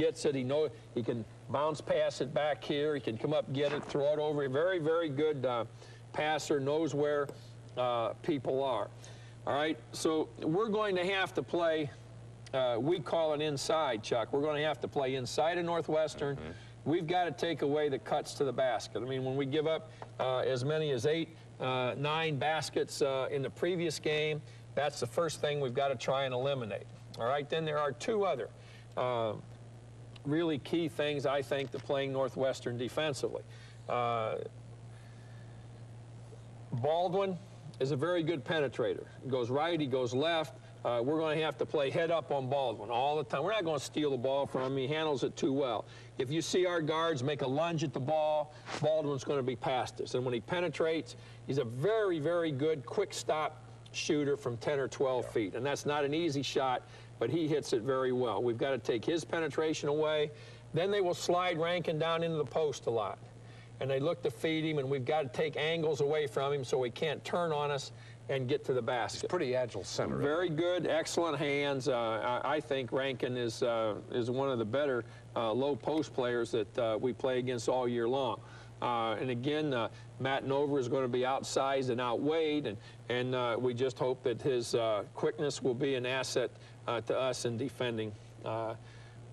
gets it, he can bounce pass it back here, he can come up, get it, throw it over. Very, very good passer, knows where people are. All right, so we're going to have to play, we call it inside, Chuck. We're going to have to play inside of Northwestern. We've got to take away the cuts to the basket. I mean, when we give up as many as 8, 9 baskets in the previous game, that's the first thing we've got to try and eliminate. All right, then there are 2 other really key things, I think, to playing Northwestern defensively. Baldwin is a very good penetrator. He goes right, he goes left. We're going to have to play head up on Baldwin all the time. We're not going to steal the ball from him. He handles it too well. If you see our guards make a lunge at the ball, Baldwin's going to be past us. And when he penetrates, he's a very, very good quick stop shooter from 10 or 12 feet. And that's not an easy shot, but he hits it very well. We've got to take his penetration away. Then they will slide Rankin down into the post a lot. And they look to feed him, and we've got to take angles away from him so he can't turn on us and get to the basket. He's pretty agile center. Very good, excellent hands. I think Rankin is one of the better low post players that we play against all year long. And again, Matt Nover is going to be outsized and outweighed, and we just hope that his quickness will be an asset to us in defending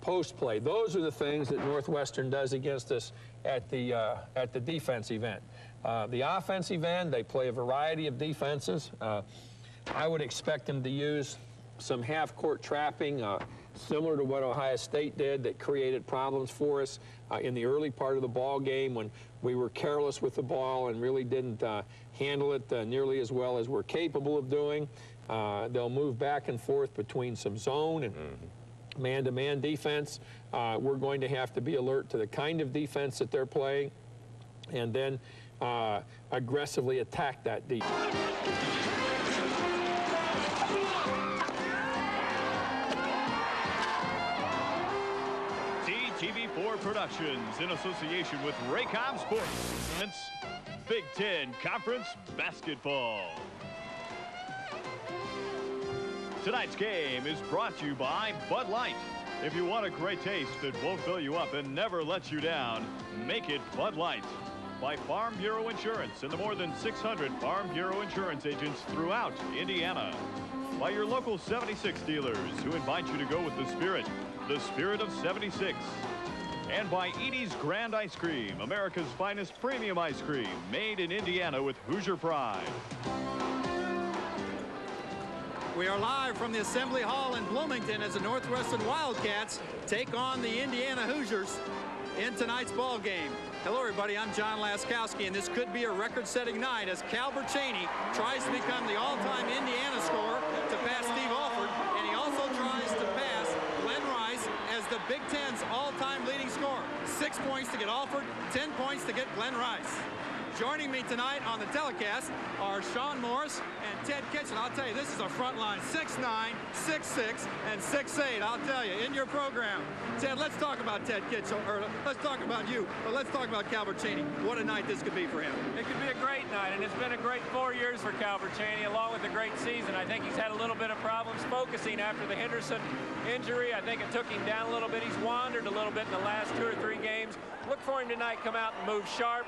post play. Those are the things that Northwestern does against us at the defensive end. The offensive end, they play a variety of defenses. I would expect them to use some half-court trapping, similar to what Ohio State did, that created problems for us in the early part of the ball game when we were careless with the ball and really didn't handle it nearly as well as we're capable of doing. They'll move back and forth between some zone and man-to-man defense. We're going to have to be alert to the kind of defense that they're playing and then aggressively attack that defense. TV4 Productions, in association with Raycom Sports, Big Ten Conference Basketball. Tonight's game is brought to you by Bud Light. If you want a great taste that won't fill you up and never lets you down, make it Bud Light. By Farm Bureau Insurance and the more than 600 Farm Bureau Insurance agents throughout Indiana. By your local 76 dealers who invite you to go with the spirit of 76. And by Edie's Grand Ice Cream, America's finest premium ice cream, made in Indiana with Hoosier pride. We are live from the Assembly Hall in Bloomington as the Northwestern Wildcats take on the Indiana Hoosiers in tonight's ball game. Hello, everybody. I'm John Laskowski, and this could be a record-setting night as Calbert Cheaney tries to become the all-time Indiana scorer to pass Steve Alford, and he also tries to pass Glen Rice as the Big Ten's all-time leading scorer. 6 points to get Alford, 10 points to get Glen Rice. Joining me tonight on the telecast are Sean Morris and Ted Kitchen. I'll tell you, this is a front line, 6'9", 6'6", and 6'8". I'll tell you, in your program. Ted, let's talk about Ted Kitchen, or let's talk about you, but let's talk about Calbert Cheaney. What a night this could be for him. It could be a great night, and it's been a great 4 years for Calbert Cheaney, along with a great season. I think he's had a little bit of problems focusing after the Henderson injury. I think it took him down a little bit. He's wandered a little bit in the last 2 or 3 games. Look for him tonight, come out and move sharp,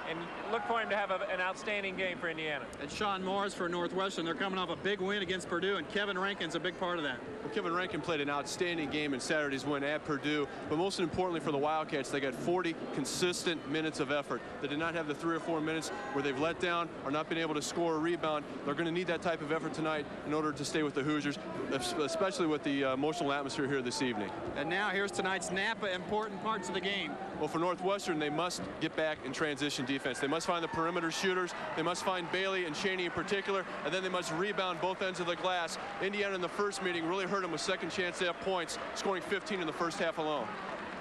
and look for him to have an outstanding game for Indiana. And Sean Morris for Northwestern. They're coming off a big win against Purdue, and Kevin Rankin's a big part of that. Well, Kevin Rankin played an outstanding game in Saturday's win at Purdue, but most importantly for the Wildcats, they got 40 consistent minutes of effort. They did not have the 3 or 4 minutes where they've let down or not been able to score or rebound. They're going to need that type of effort tonight in order to stay with the Hoosiers, especially with the emotional atmosphere here this evening. And now here's tonight's Napa important parts of the game. Well, for Northwestern, they must get back in transition defense. They must find the perimeter shooters. They must find Bailey and Cheaney in particular, and then they must rebound both ends of the glass. Indiana in the first meeting really hurt them with second chance to have points, scoring 15 in the first half alone.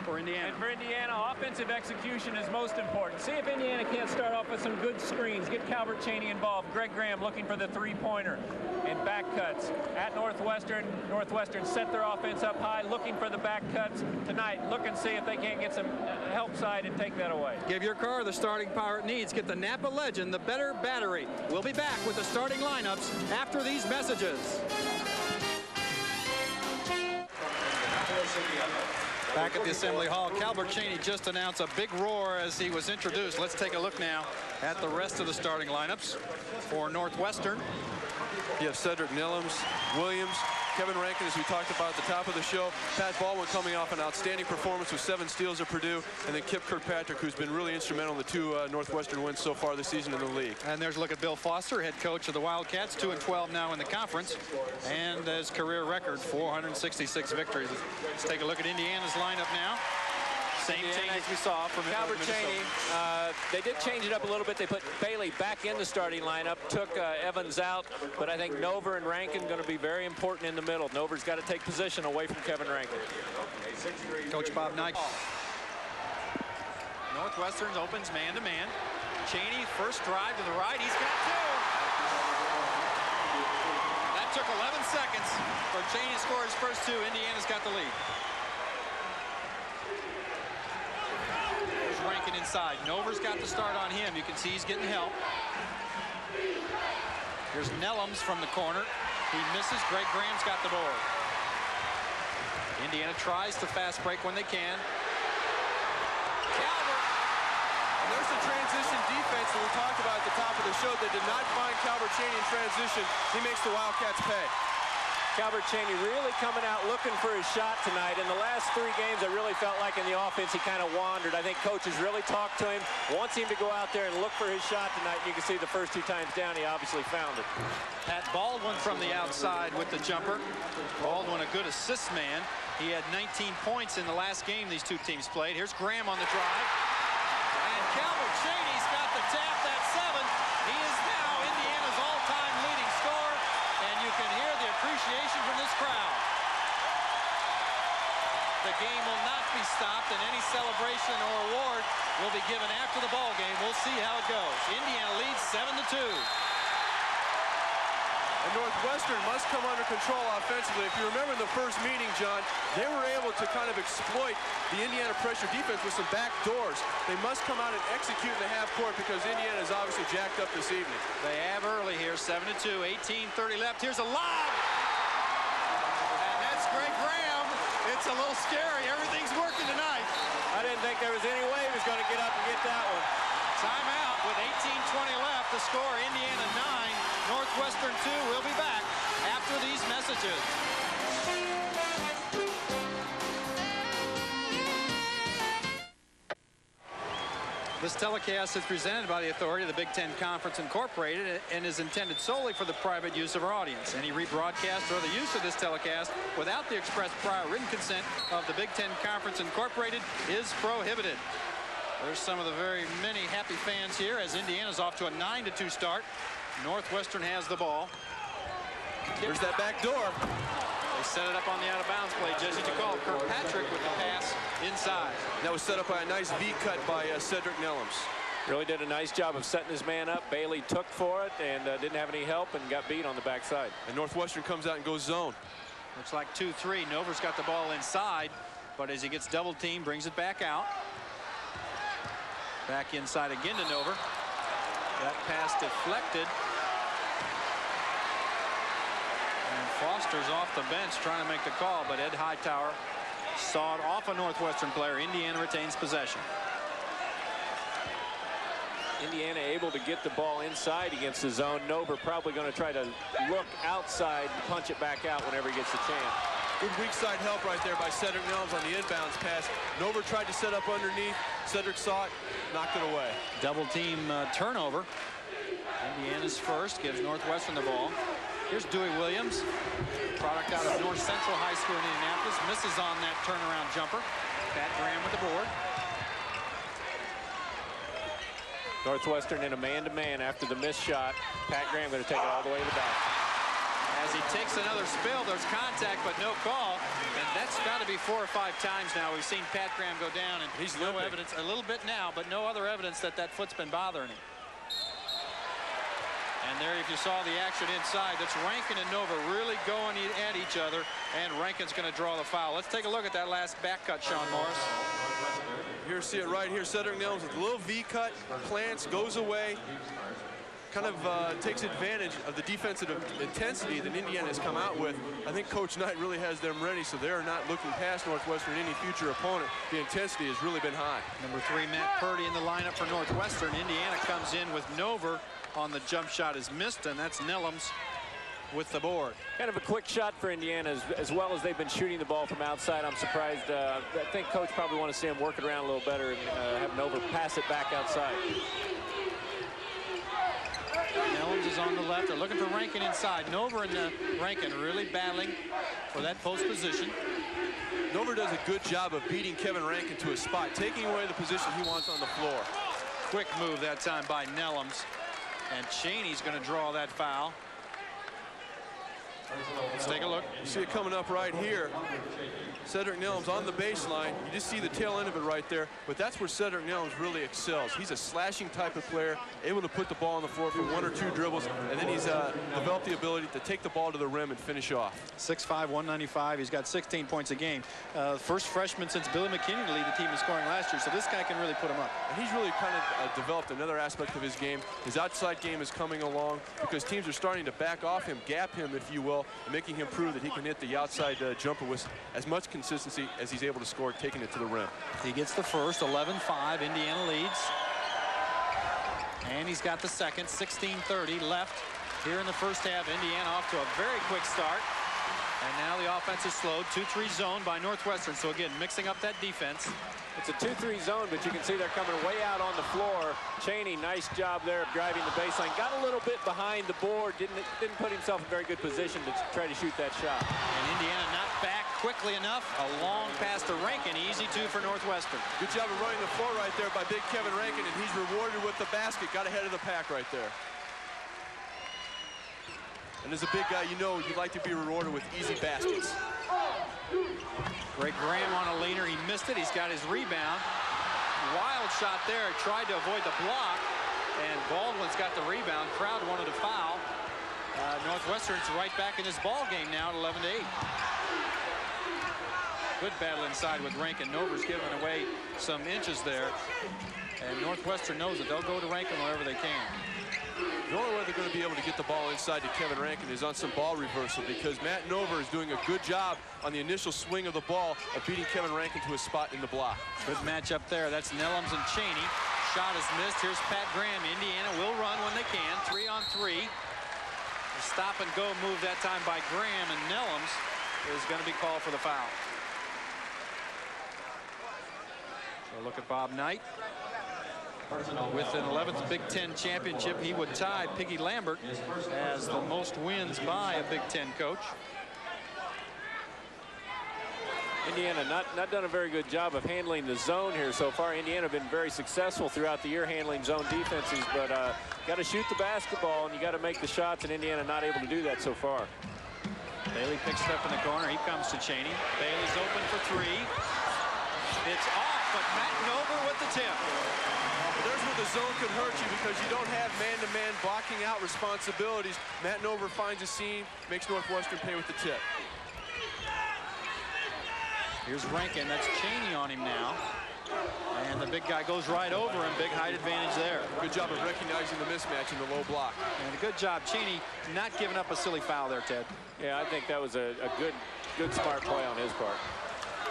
For Indiana. And for Indiana, offensive execution is most important. See if Indiana can't start off with some good screens. Get Calbert Cheaney involved. Greg Graham looking for the three-pointer and back cuts. At Northwestern, Northwestern set their offense up high, looking for the back cuts tonight. Look and see if they can't get some help side and take that away. Give your car the starting power it needs. Get the Napa Legend, the better battery. We'll be back with the starting lineups after these messages. Back at the Assembly Hall, Calbert Cheaney just announced a big roar as he was introduced. Let's take a look now at the rest of the starting lineups for Northwestern. You have Cedric Nellums, Williams, Kevin Rankin, as we talked about at the top of the show. Pat Baldwin coming off an outstanding performance with 7 steals at Purdue. And then Kip Kirkpatrick, who's been really instrumental in the 2 Northwestern wins so far this season in the league. And there's a look at Bill Foster, head coach of the Wildcats, 2-12 now in the conference. And his career record, 466 victories. Let's take a look at Indiana's lineup now. Same change as we saw from Calbert Cheaney. They did change it up a little bit. They put Bailey back in the starting lineup, took Evans out, but I think Nover and Rankin going to be very important in the middle. Nover's got to take position away from Kevin Rankin. Coach Bob Knight. Northwestern opens man-to-man. Cheaney, first drive to the right. He's got 2. That took 11 seconds for Cheaney to score his first 2. Indiana's got the lead. Rankin inside. Nover's got the start on him. You can see he's getting help. Here's Nellums from the corner. He misses. Greg Graham's got the board. Indiana tries to fast break when they can. Calbert. And there's the transition defense that we talked about at the top of the show. They did not find Calbert Cheaney in transition. He makes the Wildcats pay. Calbert Cheaney really coming out looking for his shot tonight. In the last 3 games, I really felt like in the offense he kind of wandered. I think coaches really talked to him, wants him to go out there and look for his shot tonight. You can see the first 2 times down, he obviously found it. Pat Baldwin from the outside with the jumper. Baldwin, a good assist man. He had 19 points in the last game these 2 teams played. Here's Graham on the drive. And Calbert Cheaney's got the tap. That's 7. He is now Indiana's all-time leading scorer. And you can hear the appreciation from this crowd. The game will not be stopped, and any celebration or award will be given after the ball game. We'll see how it goes. Indiana leads 7-2. And Northwestern must come under control offensively. If you remember in the first meeting, John, they were able to kind of exploit the Indiana pressure defense with some back doors. They must come out and execute in the half court because Indiana is obviously jacked up this evening. They have early here, 7-2, 18:30 left. Here's a lob. And that's Greg Graham. It's a little scary. Everything's working tonight. I didn't think there was any way he was going to get up and get that one. Timeout with 18:20 left. The score, Indiana 9, Northwestern 2. We'll be back after these messages. This telecast is presented by the authority of the Big Ten Conference Incorporated and is intended solely for the private use of our audience. Any rebroadcast or the use of this telecast without the express prior written consent of the Big Ten Conference Incorporated is prohibited. There's some of the very many happy fans here as Indiana's off to a 9-2 start. Northwestern has the ball. There's that back door. They set it up on the out-of-bounds play. Jesse DeCall, Kirkpatrick with the pass inside. That was set up by a nice V cut by Cedric Nellums. Really did a nice job of setting his man up. Bailey took for it and didn't have any help and got beat on the backside. And Northwestern comes out and goes zone. Looks like 2-3. Nover's got the ball inside, but as he gets double-teamed, brings it back out. Back inside again to Nover. That pass deflected. And Foster's off the bench trying to make the call, but Ed Hightower saw it off a Northwestern player. Indiana retains possession. Indiana able to get the ball inside against the zone. Nover probably going to try to look outside and punch it back out whenever he gets a chance. Good weak side help right there by Cedric Nellums on the inbounds pass. Nover tried to set up underneath. Cedric saw it, knocked it away. Double team turnover. Indiana's first, gives Northwestern the ball. Here's Dewey Williams, product out of North Central High School in Indianapolis. Misses on that turnaround jumper. Pat Graham with the board. Northwestern in a man-to-man after the missed shot. Pat Graham going to take it all the way to the back. As he takes another spill, there's contact, but no call. And that's got to be 4 or 5 times now. We've seen Pat Graham go down, and he's no limping. evidence, a little bit now, but no other evidence that that foot's been bothering him. And there, if you saw the action inside, that's Rankin and Nova really going at each other, and Rankin's going to draw the foul. Let's take a look at that last back cut, Sean Morris. Here, see it right here. Cedric Nellums with a little V cut, plants, goes away. kind of takes advantage of the defensive intensity that Indiana has come out with. I think Coach Knight really has them ready, so they're not looking past Northwestern, any future opponent. The intensity has really been high. Number 3, Matt Purdy in the lineup for Northwestern. Indiana comes in with Nover on the jump shot is missed, and that's Nellums with the board. Kind of a quick shot for Indiana as well as they've been shooting the ball from outside. I'm surprised. I think coach probably want to see him work it around a little better and have Nover pass it back outside. Nellums is on the left. They're looking for Rankin inside. Nover and Rankin really battling for that post position. Nover does a good job of beating Kevin Rankin to a spot, taking away the position he wants on the floor. Quick move that time by Nellums. And Cheaney's going to draw that foul. Let's take a look. You see it coming up right here. Cedric Nellums on the baseline. You just see the tail end of it right there, but that's where Cedric Nellums really excels. He's a slashing type of player, able to put the ball on the floor for 1 or 2 dribbles, and then he's developed the ability to take the ball to the rim and finish off. 6'5", 195. He's got 16 points a game. First freshman since Billy McKinney to lead the team in scoring last year, so this guy can really put him up. And he's really kind of developed another aspect of his game. His outside game is coming along because teams are starting to back off him, gap him, if you will, and making him prove that he can hit the outside jumper with as much consistency as he's able to score, taking it to the rim. He gets the first, 11-5. Indiana leads. And he's got the second, 16:30 left here in the first half. Indiana off to a very quick start. And now the offense is slowed. 2-3 zone by Northwestern. So again, mixing up that defense. It's a 2-3 zone, but you can see they're coming way out on the floor. Cheaney, nice job there of driving the baseline. Got a little bit behind the board. Didn't put himself in a very good position to try to shoot that shot. And Indiana not back quickly enough. A long pass to Rankin. Easy 2 for Northwestern. Good job of running the floor right there by big Kevin Rankin, and he's rewarded with the basket. Got ahead of the pack right there. And as a big guy, you know you'd like to be rewarded with easy baskets. Greg Graham on a leaner. He missed it. He's got his rebound. Wild shot there. Tried to avoid the block. And Baldwin's got the rebound. Crowd wanted a foul. Northwestern's right back in this ball game now at 11-8. Good battle inside with Rankin. Nover's giving away some inches there. And Northwestern knows that they'll go to Rankin wherever they can. The only way they're going to be able to get the ball inside to Kevin Rankin is on some ball reversal, because Matt Nover is doing a good job on the initial swing of the ball of beating Kevin Rankin to a spot in the block. Good matchup there. That's Nellums and Cheaney. Shot is missed. Here's Pat Graham. Indiana will run when they can. 3-on-3. A stop and go move that time by Graham, and Nellums is going to be called for the foul. So look at Bob Knight. With an 11th Big Ten championship, he would tie Piggy Lambert as the most wins by a Big Ten coach. Indiana not done a very good job of handling the zone here so far. Indiana been very successful throughout the year handling zone defenses, but got to shoot the basketball and you got to make the shots, and Indiana not able to do that so far. Bailey picks it up in the corner. He comes to Cheaney. Bailey's open for 3. It's off, but Matt Nover with the tip. There's where the zone could hurt you, because you don't have man-to-man blocking out responsibilities. Matt Nover finds a seam, makes Northwestern pay with the tip. Here's Rankin. That's Cheaney on him now. And the big guy goes right over him. Big height advantage there. Good job of recognizing the mismatch in the low block. And a good job, Cheaney, not giving up a silly foul there, Ted. Yeah, I think that was a good smart play on his part.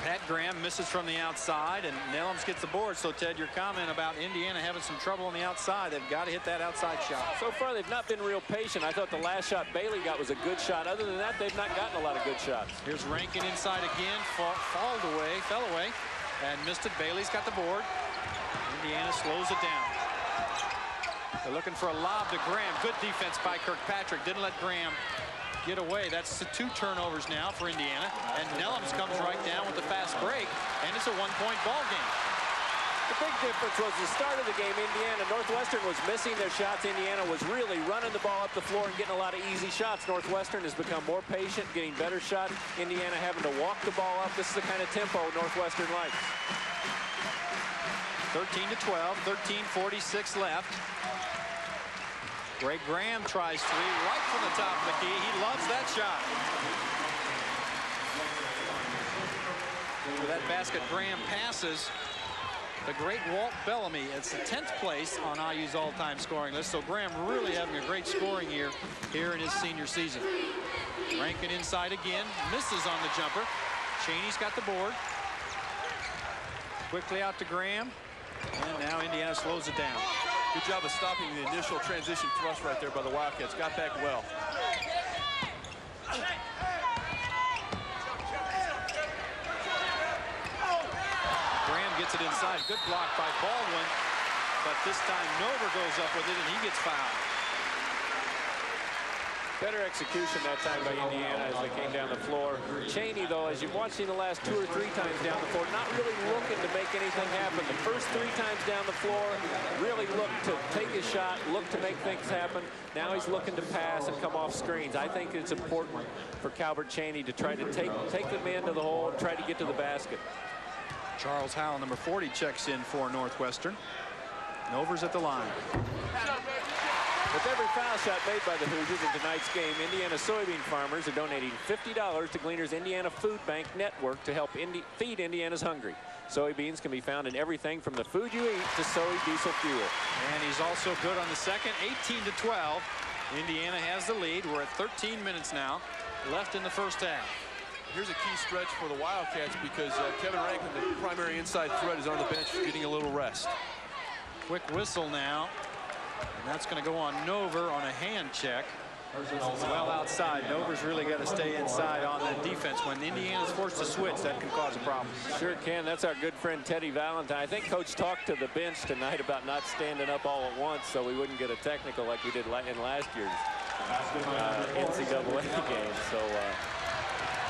Pat Graham misses from the outside, and Nellums gets the board. So, Ted, your comment about Indiana having some trouble on the outside, they've got to hit that outside shot. So far, they've not been real patient. I thought the last shot Bailey got was a good shot. Other than that, they've not gotten a lot of good shots. Here's Rankin inside again, fell away, and missed it. Bailey's got the board. Indiana slows it down. They're looking for a lob to Graham. Good defense by Kirkpatrick. Didn't let Graham get away. That's the 2 turnovers now for Indiana. And Nellums comes right down with the fast break, and it's a 1-point ball game. The big difference was the start of the game. Northwestern was missing their shots. Indiana was really running the ball up the floor and getting a lot of easy shots. Northwestern has become more patient, getting better shots. Indiana having to walk the ball up. This is the kind of tempo Northwestern likes. 13-12, 13:46 left. Greg Graham tries 3 right from the top of the key. He loves that shot. For that basket, Graham passes the great Walt Bellamy. It's the 10th place on IU's all-time scoring list. So Graham really having a great scoring year here in his senior season. Rankin inside again, misses on the jumper. Cheaney's got the board. Quickly out to Graham, and now Indiana slows it down. Good job of stopping the initial transition thrust right there by the Wildcats. Got back well. Graham gets it inside. Good block by Baldwin, but this time Nover goes up with it, and he gets fouled. Better execution that time by Indiana as they came down the floor. Cheaney, though, as you've watched him the last 2 or 3 times down the floor, not really looking to make anything happen. The first 3 times down the floor, really looked to take his shot, looked to make things happen. Now he's looking to pass and come off screens. I think it's important for Calbert Cheaney to try to take the man to the hole and try to get to the basket. Charles Howell, number 40, checks in for Northwestern. Nover's at the line. With every foul shot made by the Hoosiers in tonight's game, Indiana soybean farmers are donating $50 to Gleaner's Indiana Food Bank Network to help feed Indiana's hungry. Soybeans can be found in everything from the food you eat to soy diesel fuel. And he's also good on the second, 18-12. Indiana has the lead. We're at 13 minutes now left in the first half. Here's a key stretch for the Wildcats because Kevin Rankin, the primary inside threat, is on the bench getting a little rest. Quick whistle now. And that's going to go on Nover on a hand check. Well outside. Nover's really got to stay inside on that defense. When Indiana's forced to switch, that can cause a problem. Sure can. That's our good friend Teddy Valentine. I think Coach talked to the bench tonight about not standing up all at once so we wouldn't get a technical like we did in last year's NCAA game. So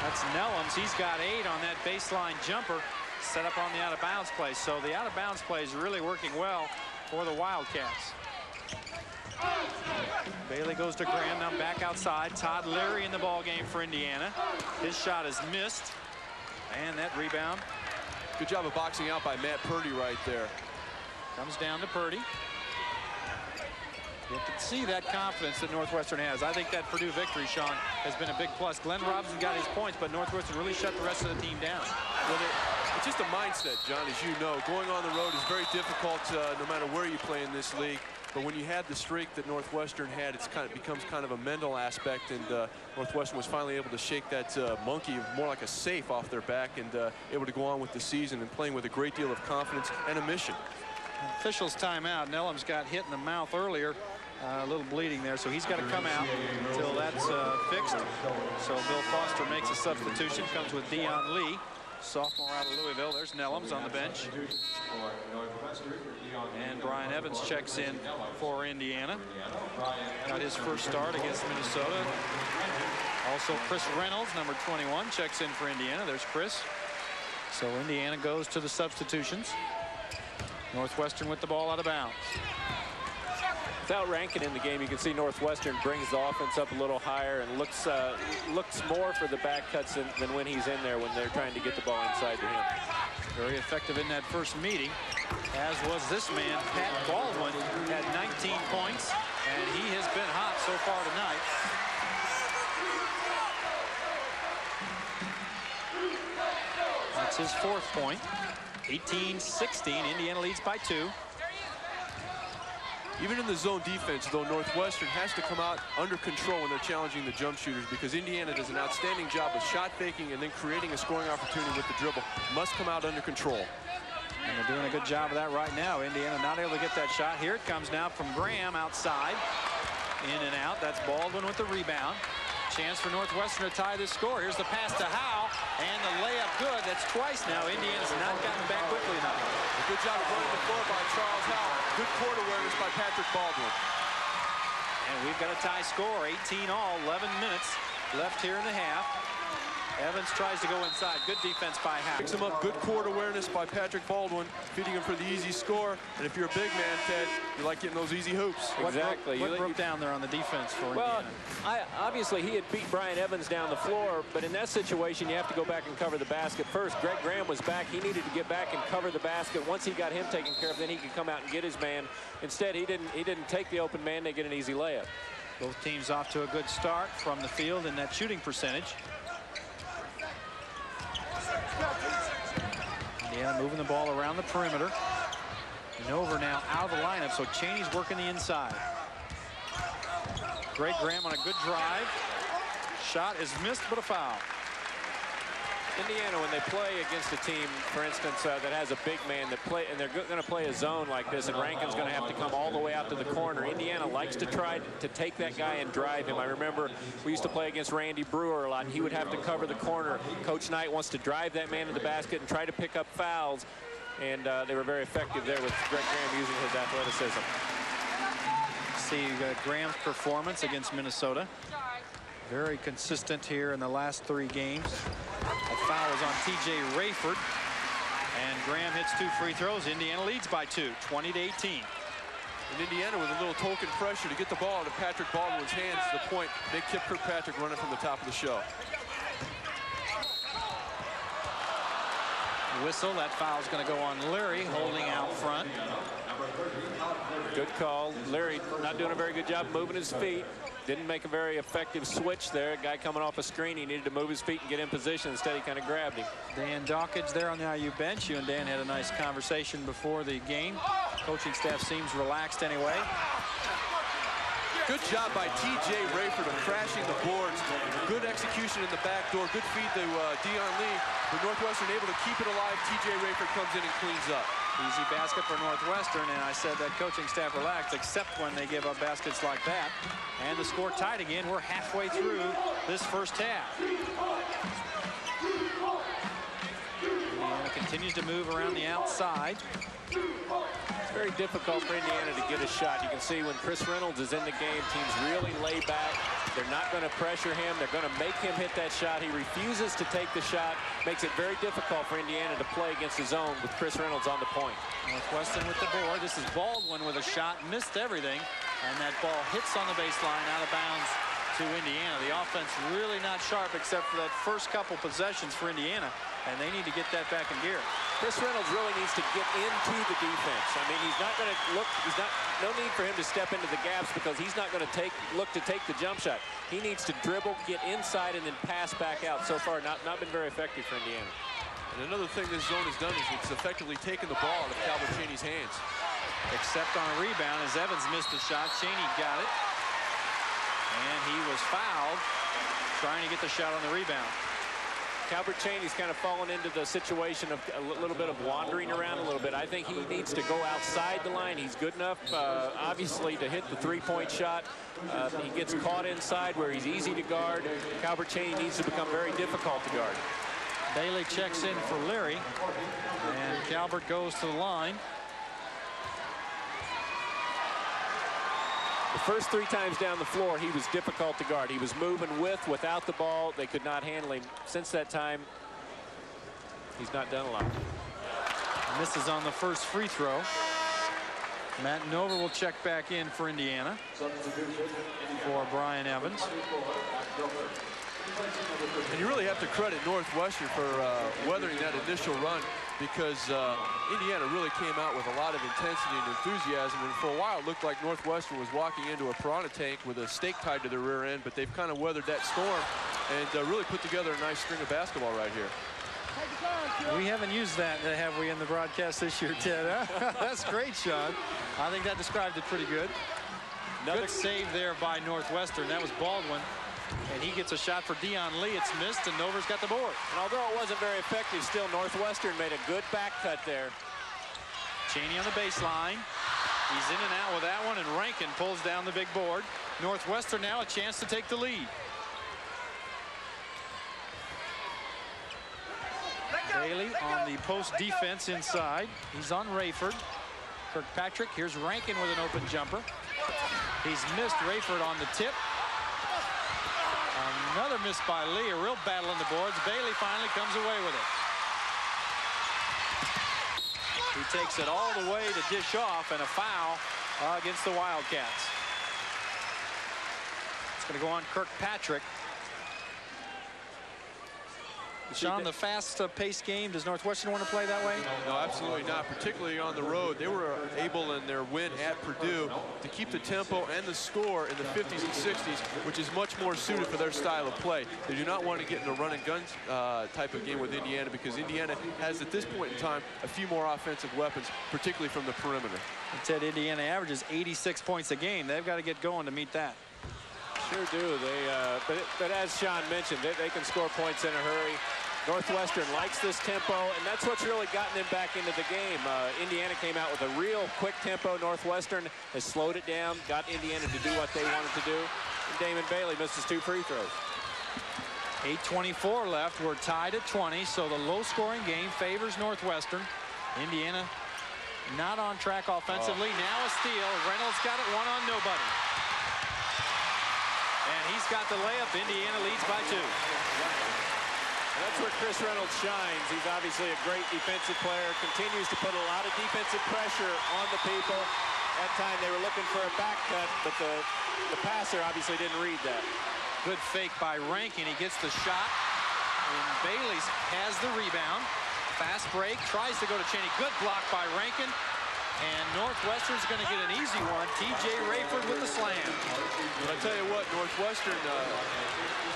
that's Nellums. He's got 8 on that baseline jumper set up on the out-of-bounds play. So the out-of-bounds play is really working well for the Wildcats. Bailey goes to Graham, now back outside. Todd Leary in the ball game for Indiana. His shot is missed, and that rebound. Good job of boxing out by Matt Purdy right there. Comes down to Purdy. You can see that confidence that Northwestern has. I think that Purdue victory, Sean, has been a big plus. Glenn Robinson got his points, but Northwestern really shut the rest of the team down. Well, it's just a mindset, John, as you know. Going on the road is very difficult no matter where you play in this league. But when you had the streak that Northwestern had, it becomes kind of a mental aspect, and Northwestern was finally able to shake that monkey, more like a safe, off their back, and able to go on with the season and playing with a great deal of confidence and a mission. Officials timeout. Nellums got hit in the mouth earlier, a little bleeding there, so he's got to come out until that's fixed. So Bill Foster makes a substitution, comes with Dion Lee, sophomore out of Louisville. There's Nellums on the bench. And Brian Evans checks in for Indiana. Got his first start against Minnesota. Also Chris Reynolds, number 21, checks in for Indiana. There's Chris. So Indiana goes to the substitutions. Northwestern with the ball out of bounds. Without Rankin in the game, you can see Northwestern brings the offense up a little higher and looks more for the back cuts than when he's in there when they're trying to get the ball inside to him. Very effective in that first meeting, as was this man, Pat Baldwin, had 19 points, and he has been hot so far tonight. That's his 4th point. 18-16, Indiana leads by 2. Even in the zone defense, though, Northwestern has to come out under control when they're challenging the jump shooters, because Indiana does an outstanding job of shot faking and then creating a scoring opportunity with the dribble. Must come out under control. And they're doing a good job of that right now. Indiana not able to get that shot. Here it comes now from Graham outside. In and out. That's Baldwin with the rebound. Chance for Northwestern to tie this score. Here's the pass to Howe, and the layup good. That's twice now. Indiana's not gotten back quickly enough. A good job of running the floor by Charles Howe. Good court awareness by Patrick Baldwin. And we've got a tie score, 18 all, 11 minutes left here in the half. Evans tries to go inside. Good defense by Howe. Picks him up. Good court awareness by Patrick Baldwin, feeding him for the easy score. And if you're a big man, Ted, you like getting those easy hoops. Exactly. What broke down there on the defense for Well, Indiana? obviously he had beat Brian Evans down the floor, but in that situation you have to go back and cover the basket first. Greg Graham was back. He needed to get back and cover the basket. Once he got him taken care of, then he could come out and get his man. Instead, he didn't take the open man. They get an easy layup. Both teams off to a good start from the field in that shooting percentage. Indiana moving the ball around the perimeter. And over now out of the lineup, so Cheaney's working the inside. Greg Graham on a good drive. Shot is missed, but a foul. Indiana, when they play against a team, for instance, that has a big man that play, and they're going to play a zone like this, and Rankin's going to have to come all the way out to the corner. Indiana likes to try to take that guy and drive him. I remember we used to play against Randy Brewer a lot, and he would have to cover the corner. Coach Knight wants to drive that man to the basket and try to pick up fouls, and they were very effective there with Greg Graham using his athleticism. See Graham's performance against Minnesota. Very consistent here in the last 3 games. A foul is on T.J. Rayford. And Graham hits 2 free throws. Indiana leads by 2, 20-18. And Indiana with a little token pressure to get the ball into Patrick Baldwin's hands to the point. They keep Kirkpatrick running from the top of the show. Whistle. That foul is going to go on Leary, holding out front. Good call. Leary not doing a very good job moving his feet. Didn't make a very effective switch there. Guy coming off a screen, he needed to move his feet and get in position. Instead, he kind of grabbed him. Dan Dawkins there on the IU bench. You and Dan had a nice conversation before the game. Coaching staff seems relaxed anyway. Good job by T.J. Rayford of crashing the boards. Good execution in the back door. Good feed to Dion Lee. With Northwestern able to keep it alive, T.J. Rayford comes in and cleans up. Easy basket for Northwestern, and I said that coaching staff relaxed, except when they give up baskets like that. And the score tied again. We're halfway through this first half. Indiana continues to move around the outside. It's very difficult for Indiana to get a shot. You can see when Chris Reynolds is in the game, teams really lay back. They're not going to pressure him. They're going to make him hit that shot. He refuses to take the shot. Makes it very difficult for Indiana to play against the zone with Chris Reynolds on the point. Northwestern with the board. This is Baldwin with a shot. Missed everything. And that ball hits on the baseline out of bounds to Indiana. The offense really not sharp except for that first couple possessions for Indiana. And they need to get that back in gear. Chris Reynolds really needs to get into the defense. I mean, he's not going to look, no need for him to step into the gaps because he's not going to look to take the jump shot. He needs to dribble, get inside, and then pass back out. So far, not been very effective for Indiana. And another thing this zone has done is it's effectively taken the ball out of Calbert Cheaney's hands. Except on a rebound as Evans missed a shot. Cheaney got it. And he was fouled trying to get the shot on the rebound. Calbert Cheaney's kind of fallen into the situation of a little bit of wandering around a little bit. I think he needs to go outside the line. He's good enough, obviously, to hit the 3-point shot. He gets caught inside where he's easy to guard. Calbert Cheaney needs to become very difficult to guard. Bailey checks in for Leary, and Calbert goes to the line. The first 3 times down the floor, he was difficult to guard. He was moving without the ball. They could not handle him. Since that time, he's not done a lot. Misses on the first free throw. Matt Nover will check back in for Indiana for Brian Evans. And you really have to credit Northwestern for weathering that initial run because Indiana really came out with a lot of intensity and enthusiasm. And for a while, it looked like Northwestern was walking into a piranha tank with a stake tied to their rear end, but they've kind of weathered that storm and really put together a nice string of basketball right here. We haven't used that, have we, in the broadcast this year, Ted? Huh? That's great, Sean. I think that described it pretty good. Good save there by Northwestern. That was Baldwin. And he gets a shot for Dion Lee. It's missed, and Nover's got the board. And although it wasn't very effective, still Northwestern made a good back cut there. Cheaney on the baseline. He's in and out with that one, and Rankin pulls down the big board. Northwestern now a chance to take the lead. Bailey on the post defense inside. He's on Rayford. Kirkpatrick. Here's Rankin with an open jumper. He's missed Rayford on the tip. Another miss by Lee. A real battle on the boards. Bailey finally comes away with it. He takes it all the way to dish off, and a foul against the Wildcats. It's going to go on Kirkpatrick. Sean, the fast-paced game, does Northwestern want to play that way? No, absolutely not, particularly on the road. They were able in their win at Purdue to keep the tempo and the score in the 50s and 60s, which is much more suited for their style of play. They do not want to get in a run-and-gun type of game with Indiana, because Indiana has, at this point in time, a few more offensive weapons, particularly from the perimeter. It said Indiana averages 86 points a game. They've got to get going to meet that. Sure do. But as Sean mentioned, they can score points in a hurry. Northwestern likes this tempo, and that's what's really gotten them back into the game. Indiana came out with a real quick tempo. Northwestern has slowed it down, got Indiana to do what they wanted to do. And Damon Bailey misses 2 free throws. 8:24 left. We're tied at 20, so the low-scoring game favors Northwestern. Indiana not on track offensively. Now a steal. Reynolds got it, one on nobody. And he's got the layup. Indiana leads by 2. And that's where Chris Reynolds shines. He's obviously a great defensive player, continues to put a lot of defensive pressure on the people. That time they were looking for a back cut, but the passer obviously didn't read that. Good fake by Rankin. He gets the shot, and Bailey has the rebound. Fast break, tries to go to Cheaney. Good block by Rankin. And Northwestern's going to get an easy one. T.J. Rayford with the slam. But I tell you what, Northwestern,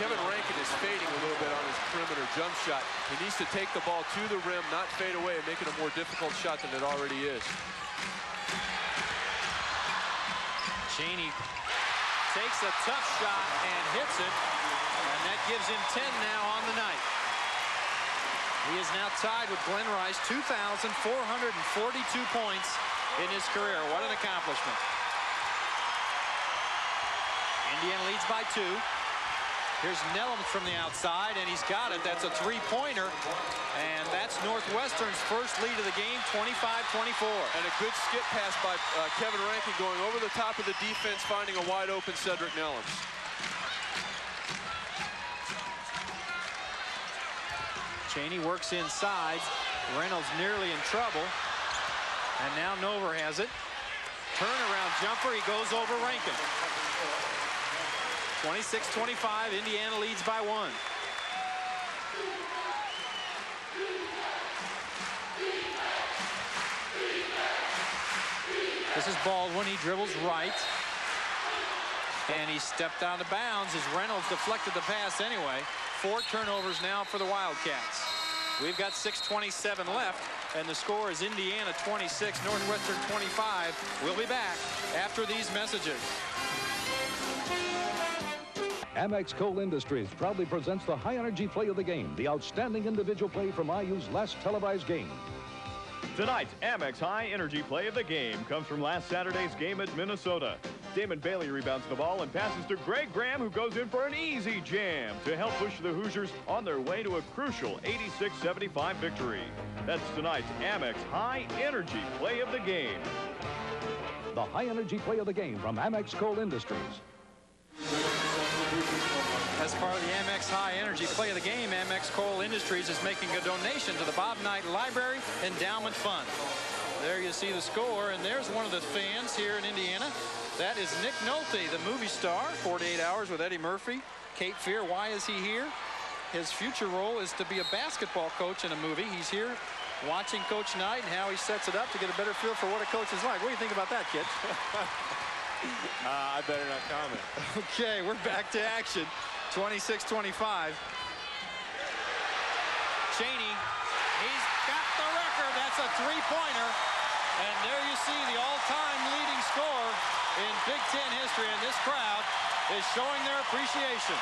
Kevin Rankin is fading a little bit on his perimeter jump shot. He needs to take the ball to the rim, not fade away, and make it a more difficult shot than it already is. Cheaney takes a tough shot and hits it. And that gives him 10 now on the night. He is now tied with Glen Rice, 2,442 points in his career. What an accomplishment. Indiana leads by 2. Here's Nellums from the outside, and he's got it. That's a 3-pointer, and that's Northwestern's first lead of the game, 25-24. And a good skip pass by Kevin Rankin going over the top of the defense, finding a wide-open Cedric Nellums. Cheaney works inside. Reynolds nearly in trouble. And now Nover has it. Turnaround jumper. He goes over Rankin. 26-25. Indiana leads by 1. This is Baldwin. He dribbles right. And he stepped out of bounds as Reynolds deflected the pass anyway. 4 turnovers now for the Wildcats. We've got 6:27 left, and the score is Indiana 26, Northwestern 25. We'll be back after these messages. Amex Coal Industries proudly presents the high-energy play of the game, the outstanding individual play from IU's last televised game. Tonight's Amex High Energy play of the game comes from last Saturday's game at Minnesota. Damon Bailey rebounds the ball and passes to Greg Graham, who goes in for an easy jam to help push the Hoosiers on their way to a crucial 86-75 victory. That's tonight's Amex High Energy play of the game. The high-energy play of the game from Amex Coal Industries. As part of the Amex High Energy play of the game, Amex Coal Industries is making a donation to the Bob Knight Library Endowment Fund. There you see the score, and there's one of the fans here in Indiana. That is Nick Nolte, the movie star, 48 Hours with Eddie Murphy. Cape Fear, why is he here? His future role is to be a basketball coach in a movie. He's here watching Coach Knight and how he sets it up to get a better feel for what a coach is like. What do you think about that, kid? I better not comment. Okay, we're back to action. 26-25. Cheaney, he's got the record. That's a 3-pointer. And there you see the all-time leading scorer in Big Ten history, and this crowd is showing their appreciation.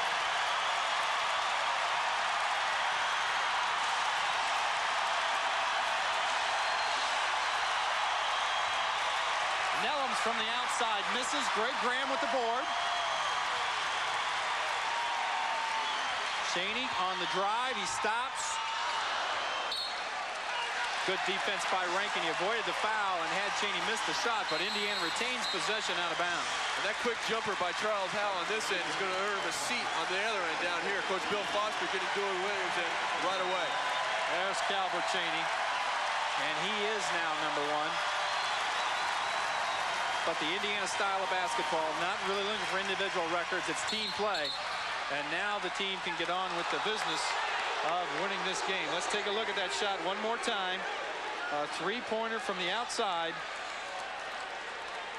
Nellums from the outside misses. Greg Graham with the board. Cheaney on the drive. He stops. Good defense by Rankin. He avoided the foul and had Cheaney miss the shot, but Indiana retains possession out of bounds. And that quick jumper by Charles Howell on this end is going to earn him a seat on the other end down here. Coach Bill Foster getting Dewey Williams in right away. There's Calbert Cheaney, and he is now number 1. But the Indiana style of basketball, not really looking for individual records, it's team play. And now the team can get on with the business of winning this game. Let's take a look at that shot one more time. A three-pointer from the outside.